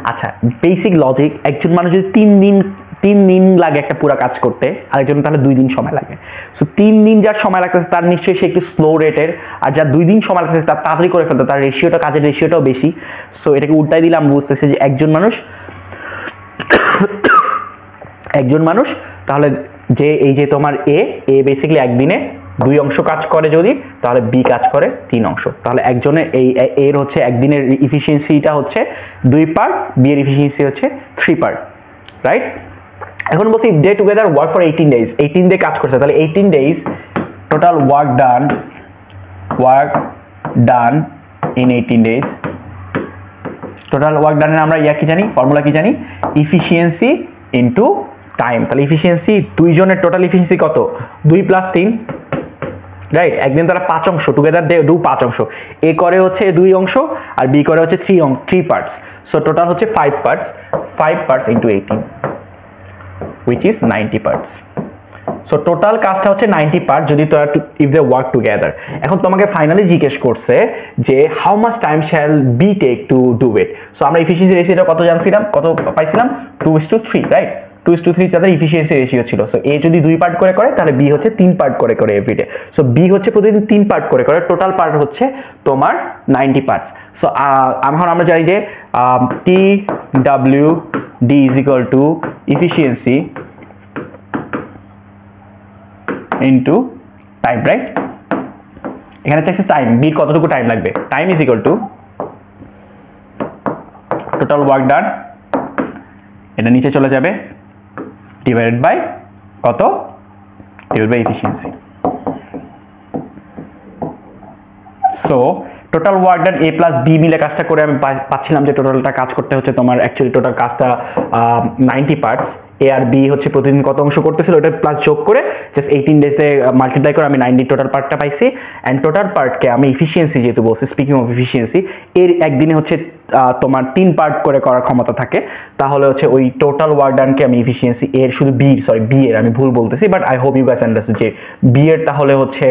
Speaker 1: আচ্ছা, বেসিক লজিক, একজন মানুষ যদি 3 দিন লাগে একটা পুরো কাজ করতে, আরেকজন তাহলে 2 দিন সময় লাগে। সো 3 দিন যার সময় লাগতেছে তার নিশ্চয়ই সে একটু স্লো রেটের, আর যার 2 দিন সময় লাগতেছে তার তাড়াতাড়ি করে ফেলতে, তার রেশিওটা, কাজের রেশিওটাও বেশি। সো এটাকে উল্টাই দিলে আমরা বুঝতেছি যে একজন মানুষ তাহলে যে এই যে তোমার এ বেসিক্যালি একদিনে 2 অংশ কাজ করে যদি, তাহলে বি কাজ করে 3 অংশ। তাহলে একজনের এর হচ্ছে একদিনের ইফিসিয়েন্সিটা হচ্ছে 2 পার্ট, বি এর ইফিসিয়েন্সি হচ্ছে 3 পার্ট, রাইট? এখন বলছি they together work for 18 days, 18 day কাজ করছে, তাহলে 18 days total work done in 18 days. Total work ডানের আমরা কি জানি, ফর্মুলা কি জানি, ইফিসিয়েন্সি ইনটু টাইম। তাহলে ইফিসিয়েন্সি দুইজনের টোটাল ইফিসিয়েন্সি কত, 2 + 3, রাইট? একদিন তারা 5 অংশ, টুগেদার দে ডু 5 অংশ। এ করে হচ্ছে 2 অংশ আর বি করে হচ্ছে 3 পার্টস। সো টোটাল হচ্ছে 5 parts into 18, which is 90 parts. So total কাজটা হচ্ছে 90 পার্ট যদি তোরা ইফ দে ওয়ার্ক টুগেদার। এখন তোমাকে ফাইনালি জিজ্ঞেস করছে যে how much time shall be take to do it. So আমরা এফিসিয়েন্সি রেশিওটা কত পাইছিলাম, 2:3, রাইট? 2:3 যাদের এফিসিয়েন্সি রেশিও ছিল। সো এ যদি 2 পার্ট করে তাহলে বি হচ্ছে 3 পার্ট করে এভরিডে। সো বি হচ্ছে প্রতিদিন 3 পার্ট করে, টোটাল পার্ট হচ্ছে তোমার 90 পার্টস। সো এখন আমরা জানি যে TWD is equal to efficiency into time, right? এখানে চাইছে টাইম, বির কতটুকু টাইম লাগবে। Time is equal to total work done, এটা নিচে চলে যাবে, ডিভাইডেড বাই কত, divide by efficiency. So total work done A plus B মিলে কাজটা করে আমি পাচ্ছিলাম যে টোটালটা কাজ করতে হচ্ছে তোমার, অ্যাকচুয়ালি টোটাল কাজটা 90 পার্টস। এ আর বি হচ্ছে প্রতিদিন কত অংশ করতেছিল ওটা প্লাস যোগ করে জাস্ট 18 ডেজে মাল্টিপ্লাই করে আমি 90 টোটাল পার্টটা পাইছি। অ্যান্ড টোটাল পার্টকে আমি এফিসিয়েন্সি যেহেতু বলছি, স্পিকিং অফ এফিসিয়েন্সি, এর একদিনে হচ্ছে তোমার 3 পার্ট করে করার ক্ষমতা থাকে, তাহলে হচ্ছে ওই টোটাল ওয়ার্ক ডানকে আমি এফিসিয়েন্সি এর শুধু বি এর আমি ভুল বলতেছি, but I hope you guys understand যে বি এর তাহলে হচ্ছে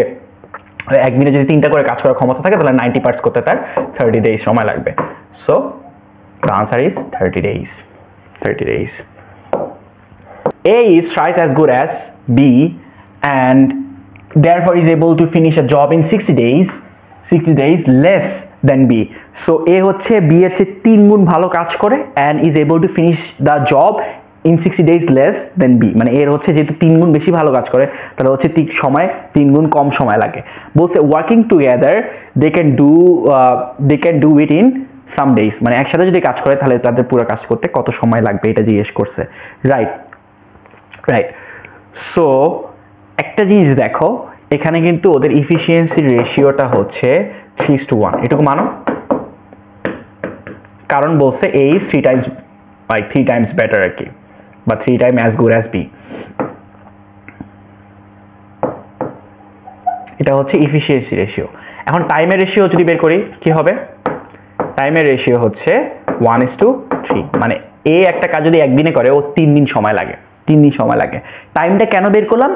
Speaker 1: এক মিনিটে যদি 3টা করে কাজ করার ক্ষমতা থাকে তাহলে 90 পার্টস করতে তার 30 days সময় লাগবে। So the answer is 30 days. 30 days. A is twice as good as B and therefore is able to finish a job in 60 days less than B. So A হচ্ছে B এর চেয়ে 3 গুণ ভালো কাজ করে and is able to finish the job in 60 days less than B, মানে এর হচ্ছে যেহেতু 3 গুণ বেশি ভালো কাজ করে তাহলে হচ্ছে সময় 3 গুণ কম সময় লাগে। বলছে working together they can do it in some days, মানে একসাথে যদি কাজ করে তাহলে তাদের পুরো কাজ করতে কত সময় লাগবে এটা জিজ্ঞেস করছে। রাইট। সো একটা জিনিস দেখো, এখানে কিন্তু ওদের ইফিসিয়েন্সি রেশিওটা হচ্ছে 3:1, এটুকু মানো, কারণ বলছে A is 3 times better আর কি, বা 3 times as good as B। এটা হচ্ছে ইফিসিয়েন্সি রেশিও। এখন টাইমের রেশিও যদি বের করি কি হবে? টাইমের রেশিও হচ্ছে 1:3, মানে A একটা কাজ যদি একদিনে করে ও 3 দিন সময় লাগে, 3 দিন সময় লাগে। টাইমটা কেন বের করলাম?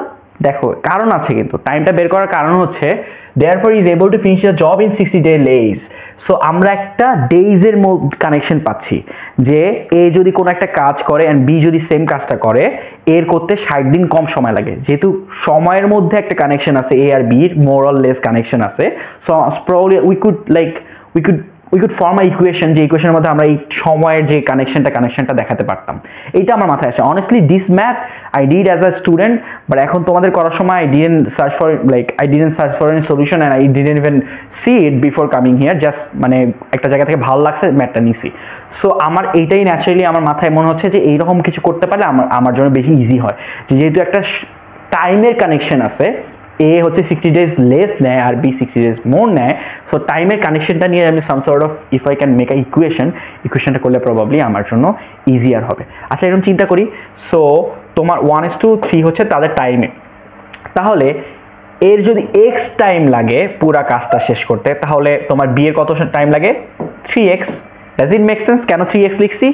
Speaker 1: দেখো কারণ আছে, কিন্তু টাইমটা বের করার কারণ হচ্ছে therefore is able to finish the job in 60 days। So আমরা একটা ডেইজের কানেকশন পাচ্ছি যে A যদি কোনো একটা কাজ করে and B যদি সেম কাজটা করে এর করতে 60 দিন কম সময় লাগে। যেহেতু সময়ের মধ্যে একটা কানেকশন আছে A আর B এর মোর অর লেস কানেকশন আছে, so probably we could form a equation, যে ইকুয়েশনের মধ্যে আমরা এই সময়ের যে কানেকশনটা দেখাতে পারতাম। এইটা আমার মাথায় আসে। honestly this math I did as a student, but এখন তোমাদের করার সময় I didn't search for any solution and I didn't even see it before coming here, just মানে একটা জায়গা থেকে ভালো লাগছে ম্যাথটা নিছি। সো আমার এইটাই ন্যাচারালি আমার মাথায় মনে হচ্ছে যে এইরকম কিছু করতে পারলে আমার জন্য বেশি ইজি হয়, যেহেতু একটা টাইমের কানেকশন আছে, A হচ্ছে 60 days লেস নেয় আর B 60 days মোর নেয়। সো টাইমের কানেকশনটা নিয়ে আমি some sort of if I can make a ইকুয়েশনটা করলে প্রবাবলি আমার জন্য ইজিয়ার হবে। আচ্ছা এরকম চিন্তা করি, সো তোমার 1:3 হচ্ছে তাদের টাইমে, তাহলে এর যদি x টাইম লাগে পুরা কাজটা শেষ করতে তাহলে তোমার B এর কত টাইম লাগে? 3x। Does it make sense? কেন 3x লিখছি?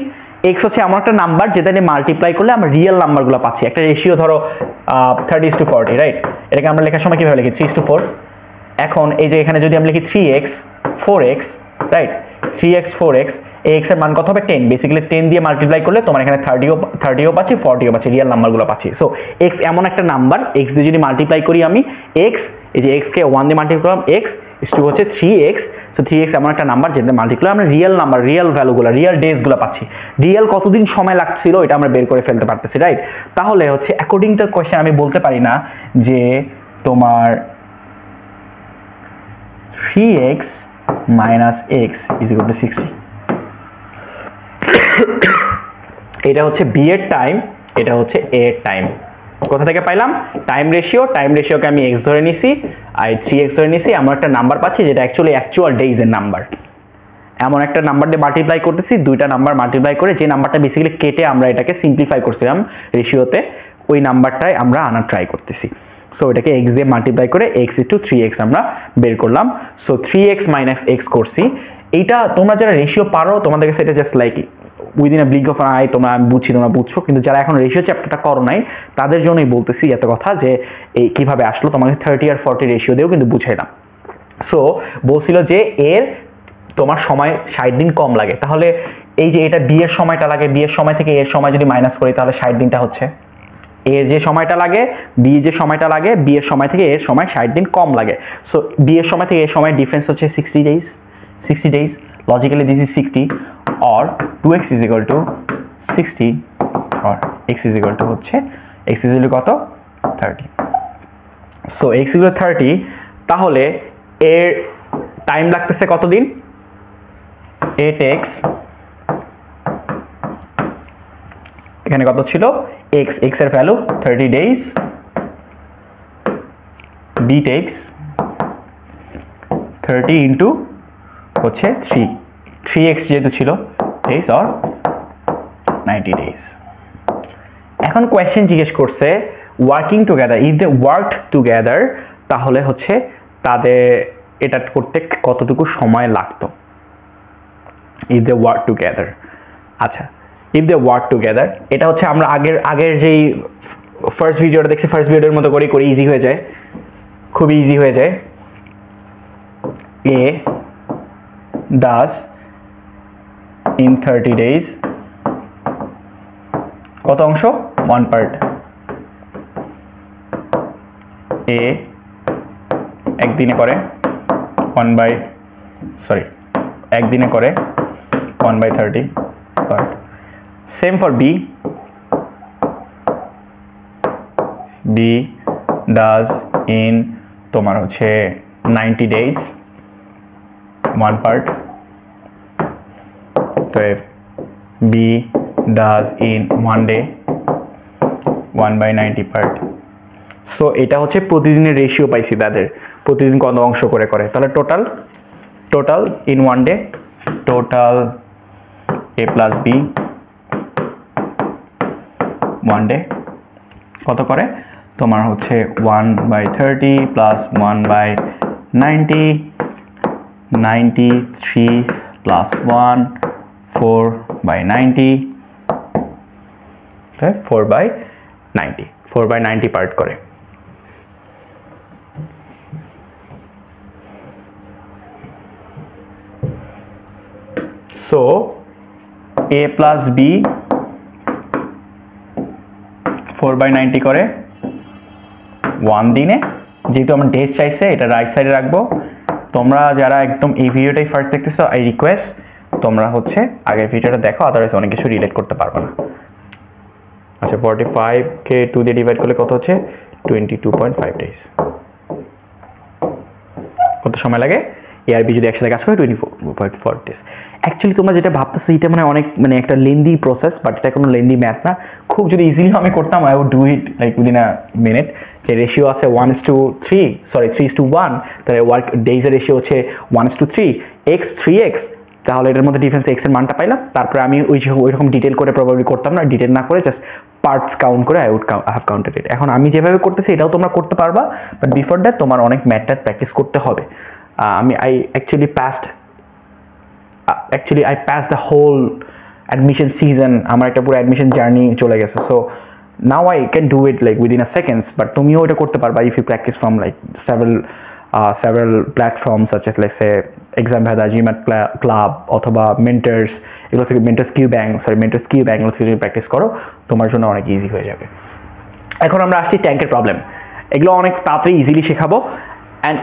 Speaker 1: x হচ্ছে এমন একটা নাম্বার যেটা নিয়ে মাল্টিপ্লাই করলে আমরা রিয়েল নাম্বারগুলো পাচ্ছি। একটা রেশিও ধরো 30:40, রাইট? এটাকে আমরা লেখার সময় কিভাবে লিখি? 3:4। এখন এই যে এখানে যদি আমি লিখি 3x 4x, right? 3x 4x, x এর মান কত হবে? 10। বেসিক্যালি 10 দিয়ে মাল্টিপ্লাই করলে তোমার এখানে 30ও পাচ্ছি, 40ও পাচ্ছি, রিয়েল নাম্বারগুলো পাচ্ছি। সো x এমন একটা নাম্বার, x দিয়ে যদি মাল্টিপ্লাই করি আমি x, এই যে x কে 1 দিয়ে মাল্টিপ্লাই করলাম, x ইকুয়াল হচ্ছে 3x। সো 3x এমন একটা নাম্বার যেটা মাল্টিপ্লাই আমরা রিয়েল নাম্বার, রিয়েল ভ্যালুগুলো, রিয়েল ডেজগুলো পাচ্ছি। রিয়েল কতদিন সময় লাগছিল এটা আমরা বের করে ফেলতে পারতেছি, রাইট? তাহলে হচ্ছে অ্যাকর্ডিং টু কোয়েশ্চেন আমি বলতে পারি না যে তোমার 3x minus x is equal to 60। এটা হচ্ছে B এর টাইম, এটা হচ্ছে A এর টাইম। কোথা থেকে পাইলাম? টাইম রেশিওকে আমি x ধরে নিছি, আর 3x ধরে নিছি, আমরা একটা নাম্বার পাচ্ছি যেটা অ্যাকচুয়াল ডেইজের নাম্বার। এমন একটা নাম্বার দিয়ে মাল্টিপ্লাই করতেছি, দুইটা নাম্বার মাল্টিপ্লাই করে যে নাম্বারটা বেসিক্যালি কেটে আমরা এটাকে সিম্পলিফাই করছিলাম রেশিওতে, ওই নাম্বারটাই আমরা আনার ট্রাই করতেছি। সো এটাকে x দিয়ে মাল্টিপ্লাই করে x * 3x আমরা বের করলাম। সো 3x - x করছি। এইটা তোমরা যারা রেশিও পারো তোমাদের কাছে এটা just like within a blink of an eye তোমরা বুঝছো, কিন্তু যারা এখন রেশিও চ্যাপ্টারটা করো নাই তাদের জন্যই বলতেছি এত কথা, যে এই কিভাবে আসলো। তোমাকে 30 আর 40 রেশিও দিয়েও কিন্তু বুঝাইলাম। সো বলছিল যে এর তোমার সময় 60 দিন কম লাগে, তাহলে এই যে এটা বি এর সময়টা লাগে, বি এর সময় থেকে এর সময় যদি মাইনাস করি তাহলে 60 দিনটা হচ্ছে এর যে সময়টা লাগে, বি যে সময়টা লাগে, বি এর সময় থেকে এর সময় 60 দিন কম লাগে। সো বি এর সময় থেকে এর সময় ডিফারেন্স হচ্ছে 60 days। Logically this is 60 or 2x is equal to 60 or x is equal to হচ্ছে x is equal to কত? 30। So x is equal to 30, তাহলে এর টাইম লাগতেছে কতদিন? 8x, এখানে কত ছিল? x এর value 30 days, b takes 30 into হচ্ছে 3x যেহেতু ছিল days or 90 days। এখন কোয়েশ্চেন জিজ্ঞেস করছে working together, if they worked together তাহলে হচ্ছে তাদের এটা করতে কতটুকু সময় লাগতো, ইফ দে ওয়ার্ক টুগেদার। আচ্ছা, ইফ দে ওয়ার্ক টুগেদার এটা হচ্ছে আমরা আগের যেই ফার্স্ট ভিডিওটা দেখছি, ফার্স্ট ভিডিওর মতো করি ইজি হয়ে যায়, খুবই ইজি হয়ে যায়। A does in 30 days কত অংশ 1 পার্ট A একদিনে করে একদিনে করে 1/30 part same for B does in তোমার হচ্ছে 90 days 1 পার্ট তো B does in 1 day 1/90 part so এটা হচ্ছে প্রতিদিনের রেশিও পাইছি তাদের প্রতিদিন কত অংশ করে করে তাহলে total in 1 day total A plus B 1 day কত করে তোমার হচ্ছে 1/30 plus 1/90 93 plus 1 4/90 4/90 পার্ট করে সো A plus B 4/90 করে 1 দিনে যেহেতু আমরা ডেজ চাইছে এটা রাইট সাইডে রাখবো তোমরা যারা একদম এই ভিডিওটাই ফার্স্ট দেখতেছো আই রিকোয়েস্ট তোমরা হচ্ছে আগের ভিডিওটা দেখো আদারওয়াইজ অনেক কিছু রিলেট করতে পারবে না আচ্ছা 45 কে 2 দিয়ে ডিভাইড করলে কত হচ্ছে 22.5 ডেজ কত সময় লাগে A আর B যদি একসাথে কাজ করে 24.4 ডেজ অ্যাকচুয়ালি তোমরা যেটা ভাবতেছো এটা অনেক একটা লেন্দি প্রসেস বাট এটা কোনো লেন্দি ম্যাথ না খুব যদি ইজিলি আমি করতাম I would do it like within a minute যে রেশিও আছে 3:1 তাহলে ওয়ার্ক ডেজের রেশিও হচ্ছে 1:3 x 3x তাহলে এটার মধ্যে ডিফারেন্স x এর মানটা পাইলাম তারপরে আমি ওইরকম ডিটেল করে প্রবাবলি করতাম না ডিটেল না করে জাস্ট পার্টস কাউন্ট করে আই হ্যাভ কাউন্টেড ইট এখন আমি যেভাবে করতেছি এটাও তোমরা করতে পারবা বাট বিফোর দ্যাট তোমার অনেক ম্যাথটা প্র্যাকটিস করতে হবে I passed the whole admission season আমার একটা পুরো admission journey চলে গেছে so now I can do it like within a seconds but তুমিও এটা করতে পারবা if you practice from like several platforms such as let's say Examveda, GMAT Club অথবা Mentors এগুলো থেকে Mentors Q Bank এগুলো থেকে তুমি প্র্যাকটিস করো তোমার জন্য অনেক ইজি হয়ে যাবে এখন আমরা আসছি ট্যাঙ্কের প্রবলেম এগুলো অনেক তাড়াতাড়ি ইজিলি শেখাবো and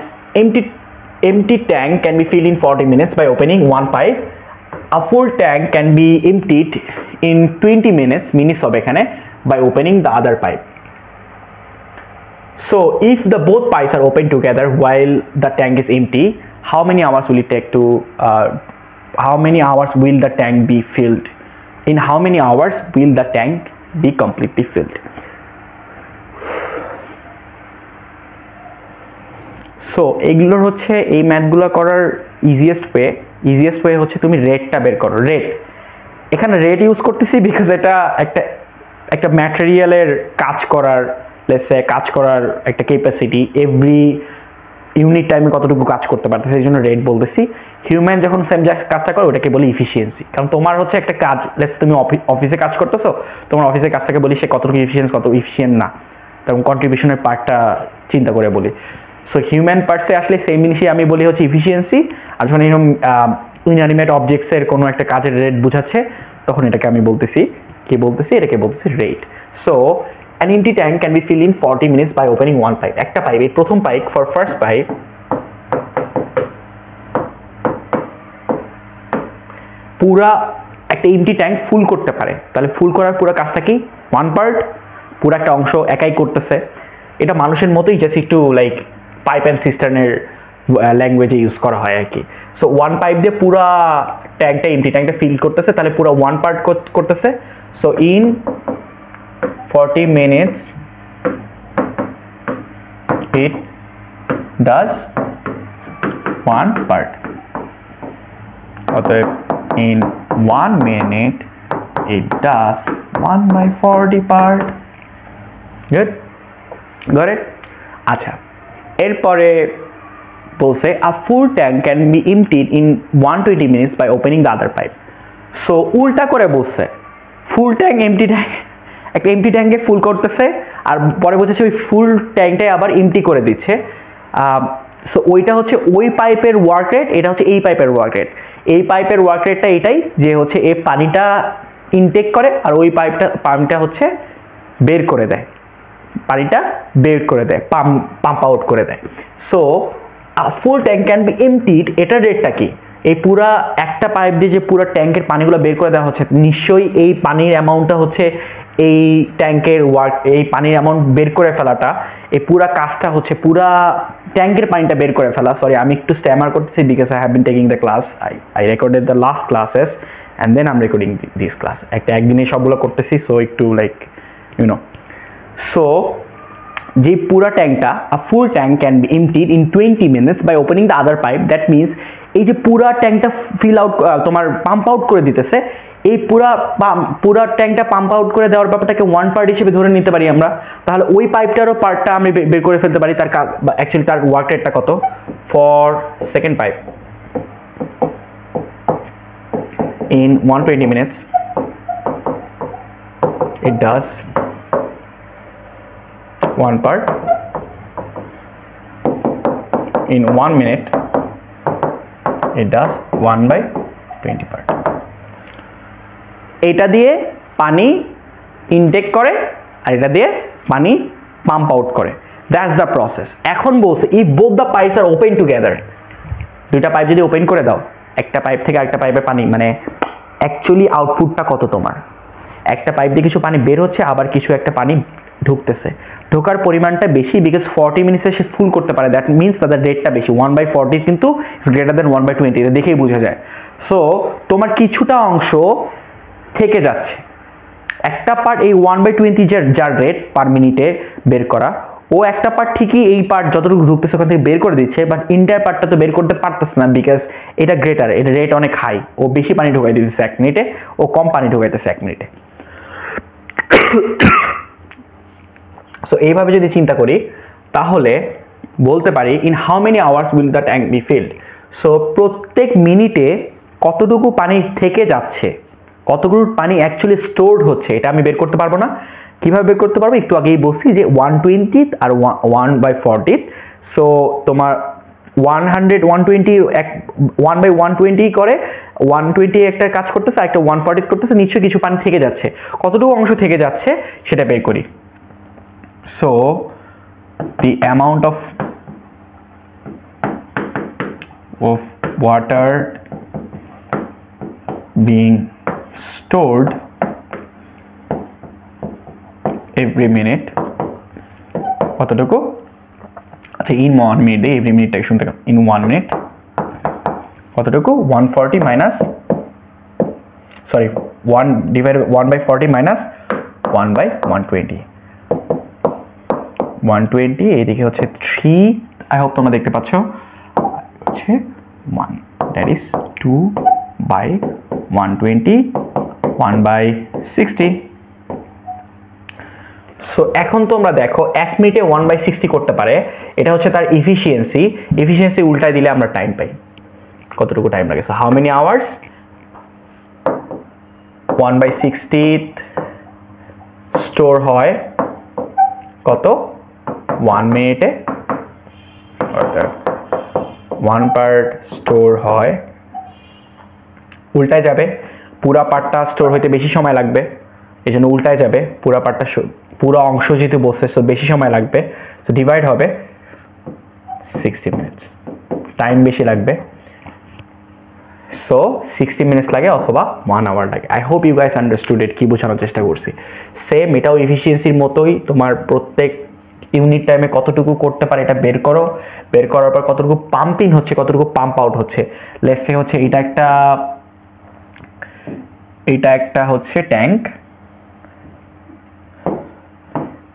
Speaker 1: empty tank can be filled in 40 minutes by opening one pipe. A full tank can be emptied in 20 minutes of ekhane by opening the other pipe. So if the both pipes are open together while the tank is empty, how many hours will the tank be filled? In how many hours will the tank be completely filled? So এগুলোর হচ্ছে এই ম্যাথগুলো করার easiest way হচ্ছে তুমি রেটটা বের করো রেট এখানে রেট ইউজ করতেছি বিকজ এটা একটা ম্যাটেরিয়ালের কাজ করার একটা ক্যাপাসিটি এভরি ইউনিট টাইমে কতটুকু কাজ করতে পারতেছে এই জন্য রেট বলতেছি হিউম্যান যখন সেম কাজটা করে ওটাকে বলি ইফিসিয়েন্সি কারণ তোমার হচ্ছে একটা কাজ তুমি অফিসে কাজ করতেছো তোমার অফিসের কাজটাকে বলি সে কতটুকু কত ইফিসিয়েন্ট না তখন কন্ট্রিবিউশনের পার্টটা চিন্তা করে বলি সো হিউম্যান পার্টসে আসলে সেম জিনিসই আমি বলি হচ্ছে ইফিসিয়েন্সি আর যখন এরকম ইনঅ্যানিমেট অবজেক্টসের কোনো একটা কাজের রেট বোঝাচ্ছে তখন এটাকে আমি এটাকে বলতেছি rate so an empty tank can be filled in 40 minutes by opening one pipe একটা পাইপ এই প্রথম পাইপ ফর ফার্স্ট পাইপ পুরা একটা এমটি ট্যাঙ্ক ফুল করতে পারে তাহলে ফুল করার পুরো কাজটা কি ওয়ান পার্ট পুরো একটা অংশ একাই করতেছে এটা মানুষের মতোই জাস্ট একটু লাইক পাইপ অ্যান্ড সিস্টার্নের ল্যাঙ্গুয়েজে ইউজ করা হয় আর কি সো ওয়ান পাইপ দিয়ে পুরা ট্যাঙ্কটা এমটি ট্যাঙ্কটা ফিল করতেছে তাহলে পুরো ওয়ান পার্ট করতেছে so in 40 minutes it does one part অতএব in 1 minute it does 1/40 part good got it আচ্ছা এরপরে বলছে a full tank can be emptied in 120 minutes by opening the other pipe so উল্টা করে বলছে full tank MT tank একটা MT ট্যাঙ্কে ফুল করতেছে আর পরে বলছে ওই ফুল ট্যাঙ্কটাই আবার এমটি করে দিচ্ছে সো ওইটা হচ্ছে ওই পাইপের ওয়ার্ক রেট, এটা হচ্ছে এই পাইপের ওয়ার্ক রেট। এই পাইপের ওয়ার্ক রেটটা এটাই যে হচ্ছে এই পানিটা ইনটেক করে আর ওই পাম্পটা হচ্ছে বের করে দেয়, পানিটা বের করে দেয়, পাম্প আউট করে দেয়। So full tank can be emptied, এটার রেটটা কি? এই পুরা একটা পাইপ দিয়ে যে পুরো ট্যাঙ্কের পানিগুলো বের করে দেওয়া হচ্ছে, নিশ্চয়ই এই পানির অ্যামাউন্টটা হচ্ছে এই ট্যাঙ্কের ওয়ার্ক, এই পানির অ্যামাউন্ট বের করে ফেলাটা, এই পুরা কাজটা হচ্ছে পুরা ট্যাঙ্কের পানিটা বের করে ফেলা। সরি, আমি একটু স্ট্যামার করতেছি because I have been taking the class, I recorded the last classes and then I am recording this class. একদিনে সবগুলো করতেছি, সো একটু লাইক ইউনো। সো যে পুরা ট্যাঙ্কটা, a full tank can be emptied in 20 minutes by opening the other pipe. That means এই যে পুরা ট্যাঙ্কটা ফিল আউট, তোমার পাম্প আউট করে দিতেছে, এই পুরা ট্যাঙ্কটা পাম্প আউট করে দেওয়ার ব্যাপারটাকে ওয়ান পার্ট হিসেবে ধরে নিতে পারি আমরা। তাহলে ওই পাইপটারও পার্টটা আমি বের করে ফেলতে পারি, তার অ্যাকচুয়ালি তার ওয়ার্ক রেটটা কত for second pipe in 120 minutes it does 1 part, in 1 minute it does 1/20 part। এটা দিয়ে পানি ইনটেক করে আর এটা দিয়ে পানি পাম্প আউট করে, দ্যাটস দ্য প্রসেস। এখন বলছে if both the pipes are open together, দুইটা পাইপ যদি ওপেন করে দাও, একটা পাইপ থেকে আরেকটা পাইপে পানি, মানে অ্যাকচুয়ালি আউটপুটটা কত তোমার, একটা পাইপ দিয়ে কিছু পানি বের হচ্ছে, আবার কিছু একটা পানি ঢুকতেছে, ঢোকার পরিমাণটা বেশি বিকজ 40 মিনিটসে সে ফুল করতে পারে, দ্যাট মিনস তাদের রেটটা বেশি। 1/40 কিন্তু ইজ গ্রেটার দেন 1/20, এটা দেখেই বোঝা যায়। সো তোমার কিছুটা অংশ থেকে যাচ্ছে, একটা পার্ট এই 1/20 যার রেট পার মিনিটে বের করা, ও একটা পার্ট ঠিকই এই পার্ট যতটুকু ঢুকতেছে ওখান থেকে বের করে দিচ্ছে, বাট ইন্টার পার্টটা তো বের করতে পারতেছে না বিকজ এটা গ্রেটার, এটা রেট অনেক হাই, ও বেশি পানি ঢুকাই দিতেছে 1 মিনিটে, ও কম পানি ঢুকাইতেছে 1 মিনিটে। সো এইভাবে যদি চিন্তা করি তাহলে বলতে পারি in how many hours will the tank B field. So প্রত্যেক মিনিটে কতটুকু পানি থেকে যাচ্ছে, কতটুকু পানি অ্যাকচুয়ালি স্টোরড হচ্ছে, এটা আমি বের করতে পারবো না। কিভাবে বের করতে পারবো একটু আগেই বলছি যে 120 আর 1/40। সো তোমার 120 করে 120 একটা কাজ করতেছে, একটা 140 করতেছে, নিশ্চয়ই কিছু পানি থেকে যাচ্ছে, কতটুকু অংশ থেকে যাচ্ছে সেটা বের করি। So the amount of water being stored every minute কতটুকু, আচ্ছা in 1 minute, every minute টাকে শুনতে, in 1 minute কতটুকু 140 মাইনাস, সরি 1/40 মাইনাস 1/120, 120 এইদিকে হচ্ছে 3, আই হোপ তোমরা দেখতে পাচ্ছ, হচ্ছে 1, দ্যাট ইজ 2/120 1/60। সো এখন তোমরা দেখো 1 মিনিটে 1/60 করতে পারে, এটা হচ্ছে তার এফিসিয়েন্সি উল্টায় দিলে আমরা টাইম পাই, কতটুকু টাইম লাগে। So how many hours, 1/60 store হয় কত 1 মিনিটে, অর্থাৎ 1 পার্ট স্টোর হয়, উল্টায় যাবে, পুরা পার্টটা স্টোর হইতে বেশি সময় লাগবে, এই জন্য উল্টায় যাবে, পুরো অংশ যেহেতু বসছে সো বেশি সময় লাগবে, সো ডিভাইড হবে 60 মিনিটস, টাইম বেশি লাগবে, সো 60 মিনিটস লাগে অথবা 1 আওয়ার লাগে। I hope you guys understood it, কি বোঝানোর চেষ্টা করছি। সেম এটাও এফিসিয়েন্সির মতোই, তোমার প্রত্যেক ইউনিট টাইমে কতটুকু করতে পারে এটা বের করো, বের করার পর কতটুকু পাম্পিং হচ্ছে, কতটুকু পাম্প আউট হচ্ছে। লেটস সে হচ্ছে এটা একটা হচ্ছে ট্যাঙ্ক,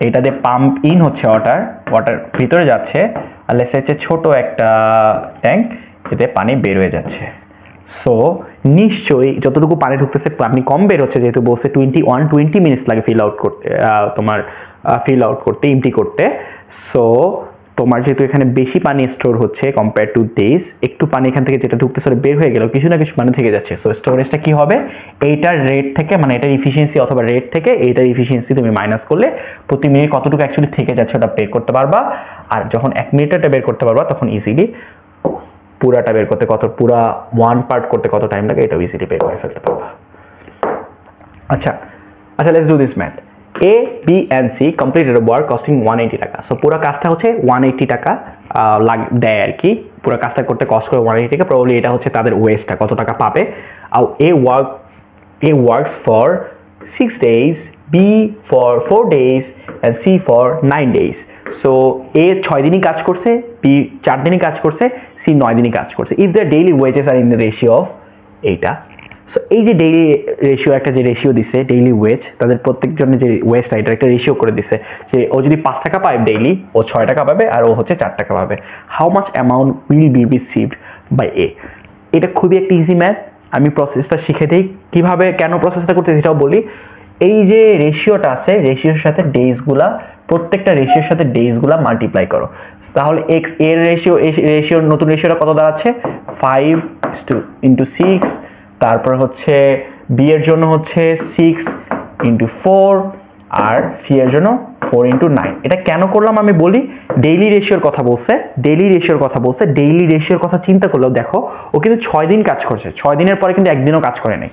Speaker 1: এটা দিয়ে পাম্প ইন হচ্ছে ওয়াটার ভিতরে যাচ্ছে, আর লেটস সে হচ্ছে ছোট একটা ট্যাঙ্ক, এতে পানি বের হয়ে যাচ্ছে। সো নিশ্চয়ই যতটুকু পানি ঢুকতেছে পানি কম বের হচ্ছে, যেহেতু বলছে 20 মিনিটস লাগে ফিল আউট করতে, তোমার ফিল আউট করতে, এমটি করতে। সো তোমার যেহেতু এখানে বেশি পানি স্টোর হচ্ছে কম্পেয়ার টু ডেজ, একটু পানি এখান থেকে যেটা ঢুকতেছে বের হয়ে গেল, কিছু না কিছু পানি থেকে যাচ্ছে। সো স্টোরেজটা কি হবে, এইটার রেট থেকে মানে এটার ইফিসিয়েন্সি অথবা রেট থেকে এইটার ইফিসিয়েন্সি তুমি মাইনাস করলে প্রতি মিনিট কতটুকু অ্যাকচুয়ালি থেকে যাচ্ছে ওটা বের করতে পারবা। আর যখন 1 মিনিটটা বের করতে পারবা তখন ইজিলি পুরাটা বের করতে পুরা 1 পার্ট করতে কত টাইম লাগে এটাও ইজিলি বের করে ফেলতে পারবা। আচ্ছা, let's do this math. A, B and C completed a work costing 180 টাকা। সো পুরো কাজটা হচ্ছে 180 টাকা দেয় আর কি, পুরো কাজটা করতে কস্ট করে 180 টাকা। প্রবাবলি এটা হচ্ছে তাদের ওয়েস্টটা কত টাকা পাবে। আর A works for 6 days, B for 4 days and C for 9 days. So A 6 দিনই কাজ করছে, B 4 দিনই কাজ করছে, C 9 দিনই কাজ করছে। If the daily wages are in the ratio of এইটা। সো এই যে ডেইলি রেশিও, একটা যে রেশিও দিছে ডেইলি ওয়েজ, তাদের প্রত্যেকজনের যে ওয়েজটা এটা একটা রেশিও করে দিছে যে ও যদি 5 টাকা পায় ডেইলি, ও 6 টাকা পাবে আর ও হচ্ছে 4 টাকা পাবে। How much amount will be received by A. এটা খুবই একটা ইজি ম্যাথ। আমি প্রসেসটা শিখে দিই কীভাবে, কেন প্রসেসটা করতে সেটাও বলি। এই যে রেশিওটা আছে, রেশিওর সাথে ডেজগুলা, প্রত্যেকটা রেশিওর সাথে ডেজগুলা মাল্টিপ্লাই করো, তাহলে এক্স এর রেশিওর নতুন রেশিওটা কত দাঁড়াচ্ছে 5 × 6, তারপর হচ্ছে বি এর জন্য হচ্ছে 6 × 4 আর সি এর জন্য 4 × 9। এটা কেন করলাম আমি বলি, ডেইলি রেশিওর কথা বলছে, ডেইলি রেশিওর কথা চিন্তা করলেও দেখো ও কিন্তু 6 দিন কাজ করছে, 6 দিনের পরে কিন্তু একদিনও কাজ করে নাই,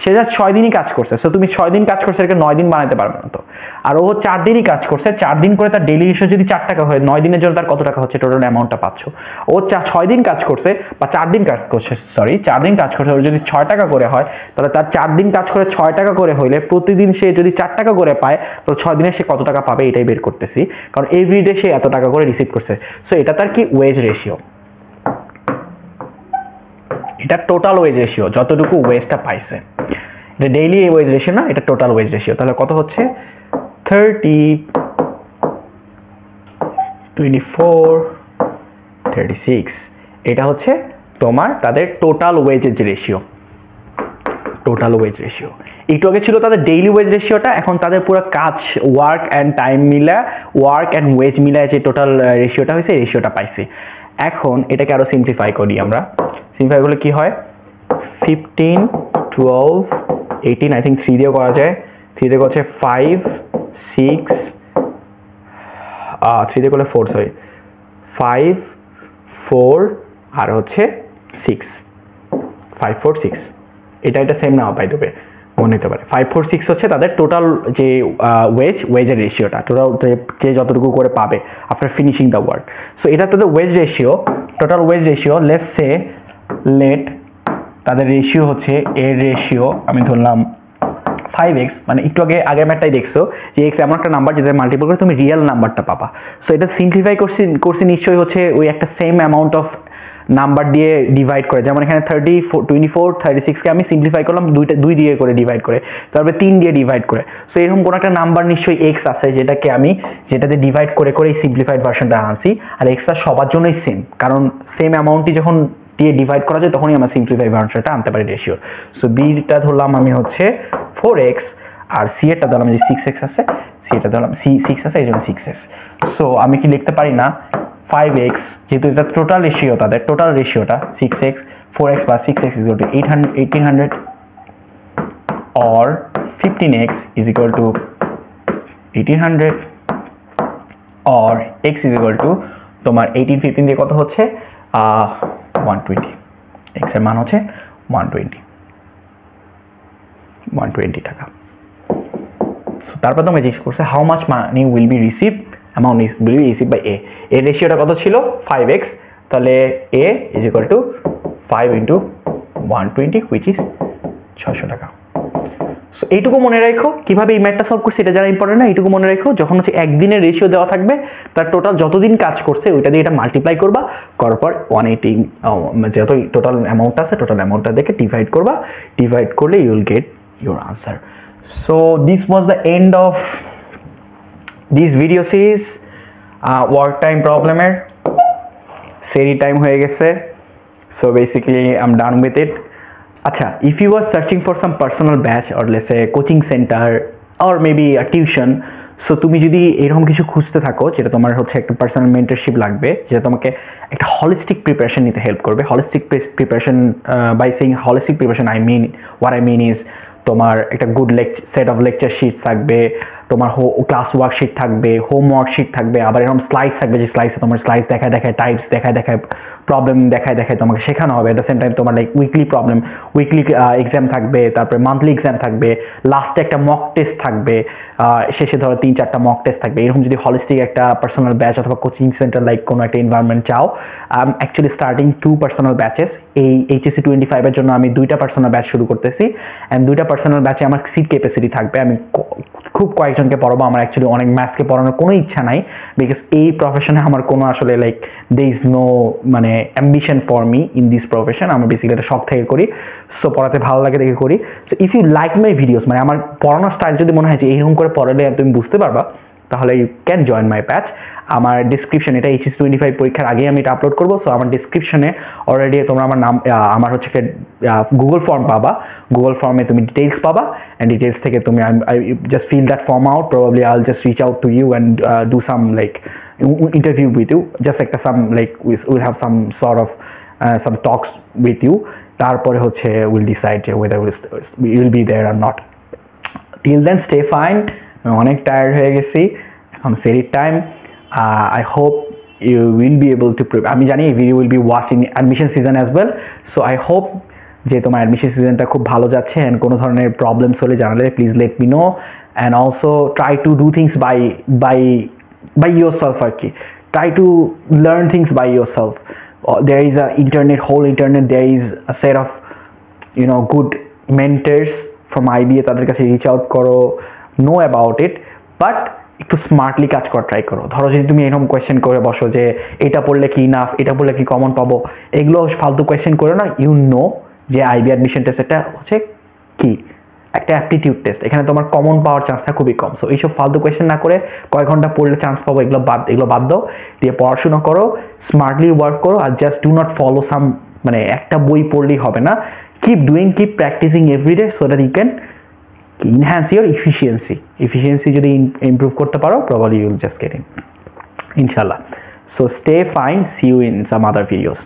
Speaker 1: সে যা 6 দিনই কাজ করছে। সো তুমি 6 দিন কাজ করছে এটাকে 9 দিন বানাতে পারবে না তো। আর ও 4 দিনই কাজ করছে, 4 দিন করে তার ডেইলি রেশিও যদি 4 টাকা হয়, 9 দিনের জন্য তার কত টাকা হচ্ছে, টোটাল অ্যামাউন্টটা পাচ্ছ। ও 6 দিন কাজ করছে বা 4 দিন কাজ করছে, 4 দিন কাজ করছে, ওর যদি 6 টাকা করে হয় তাহলে তার 4 দিন কাজ করে 6 টাকা করে হইলে প্রতিদিন সে যদি 4 টাকা করে পায় তো 6 দিনে সে কত টাকা পাবে এটাই বের করতেছি, কারণ এভরিডে সে এত টাকা করে রিসিভ করছে। সো এটা তার কি ওয়েজ রেশিও, এটা টোটাল ওয়েজ রেশিও, যতটুকু ওয়েজটা পাইছে। এটা ডেইলি ওয়েজ রেশিও না, এটা টোটাল ওয়েজ রেশিও। তাহলে কত হচ্ছে 30, 24, 36, এটা হচ্ছে তোমার তাদের টোটাল ওয়েজের যে রেশিও, টোটাল ওয়েজ রেশিও। একটু আগে ছিল তাদের ডেইলি ওয়েজ রেশিওটা, এখন তাদের পুরো কাজ ওয়ার্ক অ্যান্ড টাইম মিলা, ওয়ার্ক অ্যান্ড ওয়েজ মিলায় যে টোটাল রেশিওটা হয়েছে এই রেশিওটা পাইছি। এখন এটাকে আরো সিম্পলিফাই করি আমরা, সিম্পলিফাই করলে কি হয় 15, 12, 18, আই থিঙ্ক 3 দিয়ে করা যায়, 3 দিয়ে হচ্ছে 5, 6, 3 দিয়ে করলে 4, সরি 5, 4 আর হচ্ছে 6, 5, 4, 6, এটা সেম না বাই দেবে, মনে হতে পারে 5, 4, 6 হচ্ছে তাদের টোটাল যে ওয়েজের রেশিওটা, টোটাল যে যতটুকু করে পাবে after finishing the work. So এটা তাদের wage ratio, total wage ratio. Let's say তাদের রেশিও হচ্ছে এর রেশিও আমি ধরলাম 5x, মানে একটু আগের ম্যাথটাই দেখছো যে x এমন একটা নাম্বার যেটা মাল্টিপল করে তুমি রিয়েল নাম্বারটা পাবা। সো এটা সিম্পলিফাই করছি নিশ্চয়ই হচ্ছে ওই একটা সেম অ্যামাউন্ট অফ নাম্বার দিয়ে ডিভাইড করে, যেমন এখানে 24, 36কে আমি সিম্পলিফাই করলাম 2 দিয়ে করে ডিভাইড করে, তারপরে 3 দিয়ে ডিভাইড করে। সো এরকম কোনো একটা নাম্বার নিশ্চয়ই x আছে যেটাতে ডিভাইড করে এই সিম্পলিফাইড ভার্সনটা আনছি। আর x টা সবার জন্যই সেম, কারণ সেম অ্যামাউন্টটি যখন দিয়ে ডিভাইড করা যায় তখনই আমরা সিম্পলিফাইড ভার্সনটা আনতে পারি রেশিও। সো বিটা ধরলাম আমি হচ্ছে 4x আর সি এরটা ধরলাম যে 6x আছে, সি এটা ধরলাম 6 আছে এই জন্য 6s। সো আমি কি লিখতে পারি না 5x, যেহেতু এটা টোটাল রেশিও, তাদের টোটাল রেশিওটা 6x, 4x plus 6x is equal to 1800 or 15x is equal to 1800 or x is equal to তোমার 18, 15 দিয়ে কত হচ্ছে 120, x এর মান হচ্ছে 120 টাকা। সো তারপর তোমরা জিজ্ঞেস করছে how much money will be receive, amount will be receive by A. এর রেশিওটা কত ছিল 5x, তাহলে a is equal to 5 × 120 which is 600 টাকা। সো এইটুকু মনে রাখো কিভাবে এই ম্যাথটা সলভ করছি, এটা যারা ইম্পর্টেন্ট না এইটুকু মনে রাখো, যখন হচ্ছে একদিনের রেশিও দেওয়া থাকবে তার টোটাল যতদিন কাজ করছে ওইটা দিয়ে এটা মাল্টিপ্লাই করবা, করার পর 180 যত টোটাল অ্যামাউন্ট আছে টোটাল অ্যামাউন্টটা দেখে ডিভাইড করবা, ডিভাইড করলে you will get your answer. So this was the end of this video series. Work time প্রবলেমের সেরি টাইম হয়ে গেছে, so basically I am done with it. আচ্ছা, if you are searching for some personal batch or let's say coaching center or maybe a tuition, so তুমি যদি এরকম কিছু খুঁজতে থাকো যেটা তোমার হচ্ছে একটা পার্সোনাল মেন্টরশিপ লাগবে, যেটা তোমাকে একটা হলিস্টিক প্রিপারেশন নিতে হেল্প করবে। Holistic preparation, by saying holistic preparation what I mean is তোমার একটা good set of lecture sheet থাকবে, তোমার ক্লাস ওয়ার্কশিট থাকবে, হোম ওয়ার্কশিট থাকবে, আবার এরকম স্লাইস থাকবে যে স্লাইসে তোমার স্লাইস দেখায় টাইপস দেখায় প্রবলেম দেখায় তোমাকে শেখানো হবে। এট দ্য সেম টাইম তোমার লাইক উইকলি এক্সাম থাকবে, তারপরে মান্থলি এক্সাম থাকবে, লাস্টে একটা মক টেস্ট থাকবে, শেষে ধরো 3-4টা মক টেস্ট থাকবে। এরকম যদি হলিস্টিক একটা পার্সোনাল ব্যাচ অথবা কোচিং সেন্টার লাইক কোনো একটা এনভায়রনমেন্ট চাও, অ্যাকচুয়ালি স্টার্টিং 2 পার্সোনাল ব্যাচেস। এই HSC 25 এর জন্য আমি 2টা পার্সোনাল ব্যাচ শুরু করতেছি, অ্যান্ড 2টা পার্সোনাল ব্যাচে আমার সিট ক্যাপাসিটি থাকবে। আমি খুব কয়েকজনকে পড়াবো। আমার অ্যাকচুয়ালি অনেক ম্যাথসকে পড়ানোর কোনো ইচ্ছা নাই, বিকজ এই প্রফেশনে আমার কোনো আসলে লাইক দে ইজ নো মানে ambition for me in this profession. আমার বেসিক্যালি এটা শখ থেকে করি, সো পড়াতে ভালো লাগে দেখে করি। So if you like my videos, মানে আমার পড়ানোর স্টাইল যদি মনে হয় যে এইরকম করে পড়ালে তুমি বুঝতে পারবা, তাহলে you can join my batch. আমার ডিসক্রিপশন, এটা HSC 25 পরীক্ষার আগে আমি এটা আপলোড করবো, সো আমার ডিসক্রিপশনে অলরেডি তোমরা আমার নাম, আমার হচ্ছে গুগল ফর্ম পাবা। গুগল ফর্মে তুমি ডিটেলস পাবা, অ্যান্ড ডিটেলস থেকে তুমি just fill that form out. Probably I will just reach out to you and do some like interview with you, just একটা some like we'll have some sort of some talks with you. তারপরে হচ্ছে we'll decide whether we'll be there or not. Till then stay fine. অনেক tired হয়ে গেছি, এখন সেরির time. I hope you will be able to আমি জানি এই video will be watched in admission season as well, so I hope যে তোমার admission সিজনটা খুব ভালো যাচ্ছে, অ্যান্ড কোনো ধরনের প্রবলেমস হলে জানালে please let me no, and also try to do things by yourself আর কি। Try to learn things by yourself. There is a whole internet, there is a set of good mentors from IBA, তাদের কাছে reach out করো, know about it, but একটু smartly কাজ করা try করো। ধরো যদি তুমি এরকম কোয়েশ্চেন করে বসো যে এটা পড়লে কি ইনাফ, এটা পড়লে কি কমন পাবো, এগুলো ফালতু কোয়েশ্চেন করে না। যে IB অ্যাডমিশন টেস্ট এটা হচ্ছে কি একটা অ্যাপটিটিউড টেস্ট, এখানে তোমার কমন পাওয়ার চান্সটা খুবই কম। সো এইসব ফালতু কোয়েশ্চেন না করে কয়েক ঘন্টা পড়লে চান্স পাবো, এগুলো বাদ দাও, দিয়ে পড়াশোনা করো, স্মার্টলি ওয়ার্ক করো, আর just do not follow some, মানে একটা বই পড়লেই হবে না। Keep practicing everyday so that you can enhance your efficiency যদি improve করতে পারো, probably you will just get in, inshallah. So stay fine, see you in some other videos.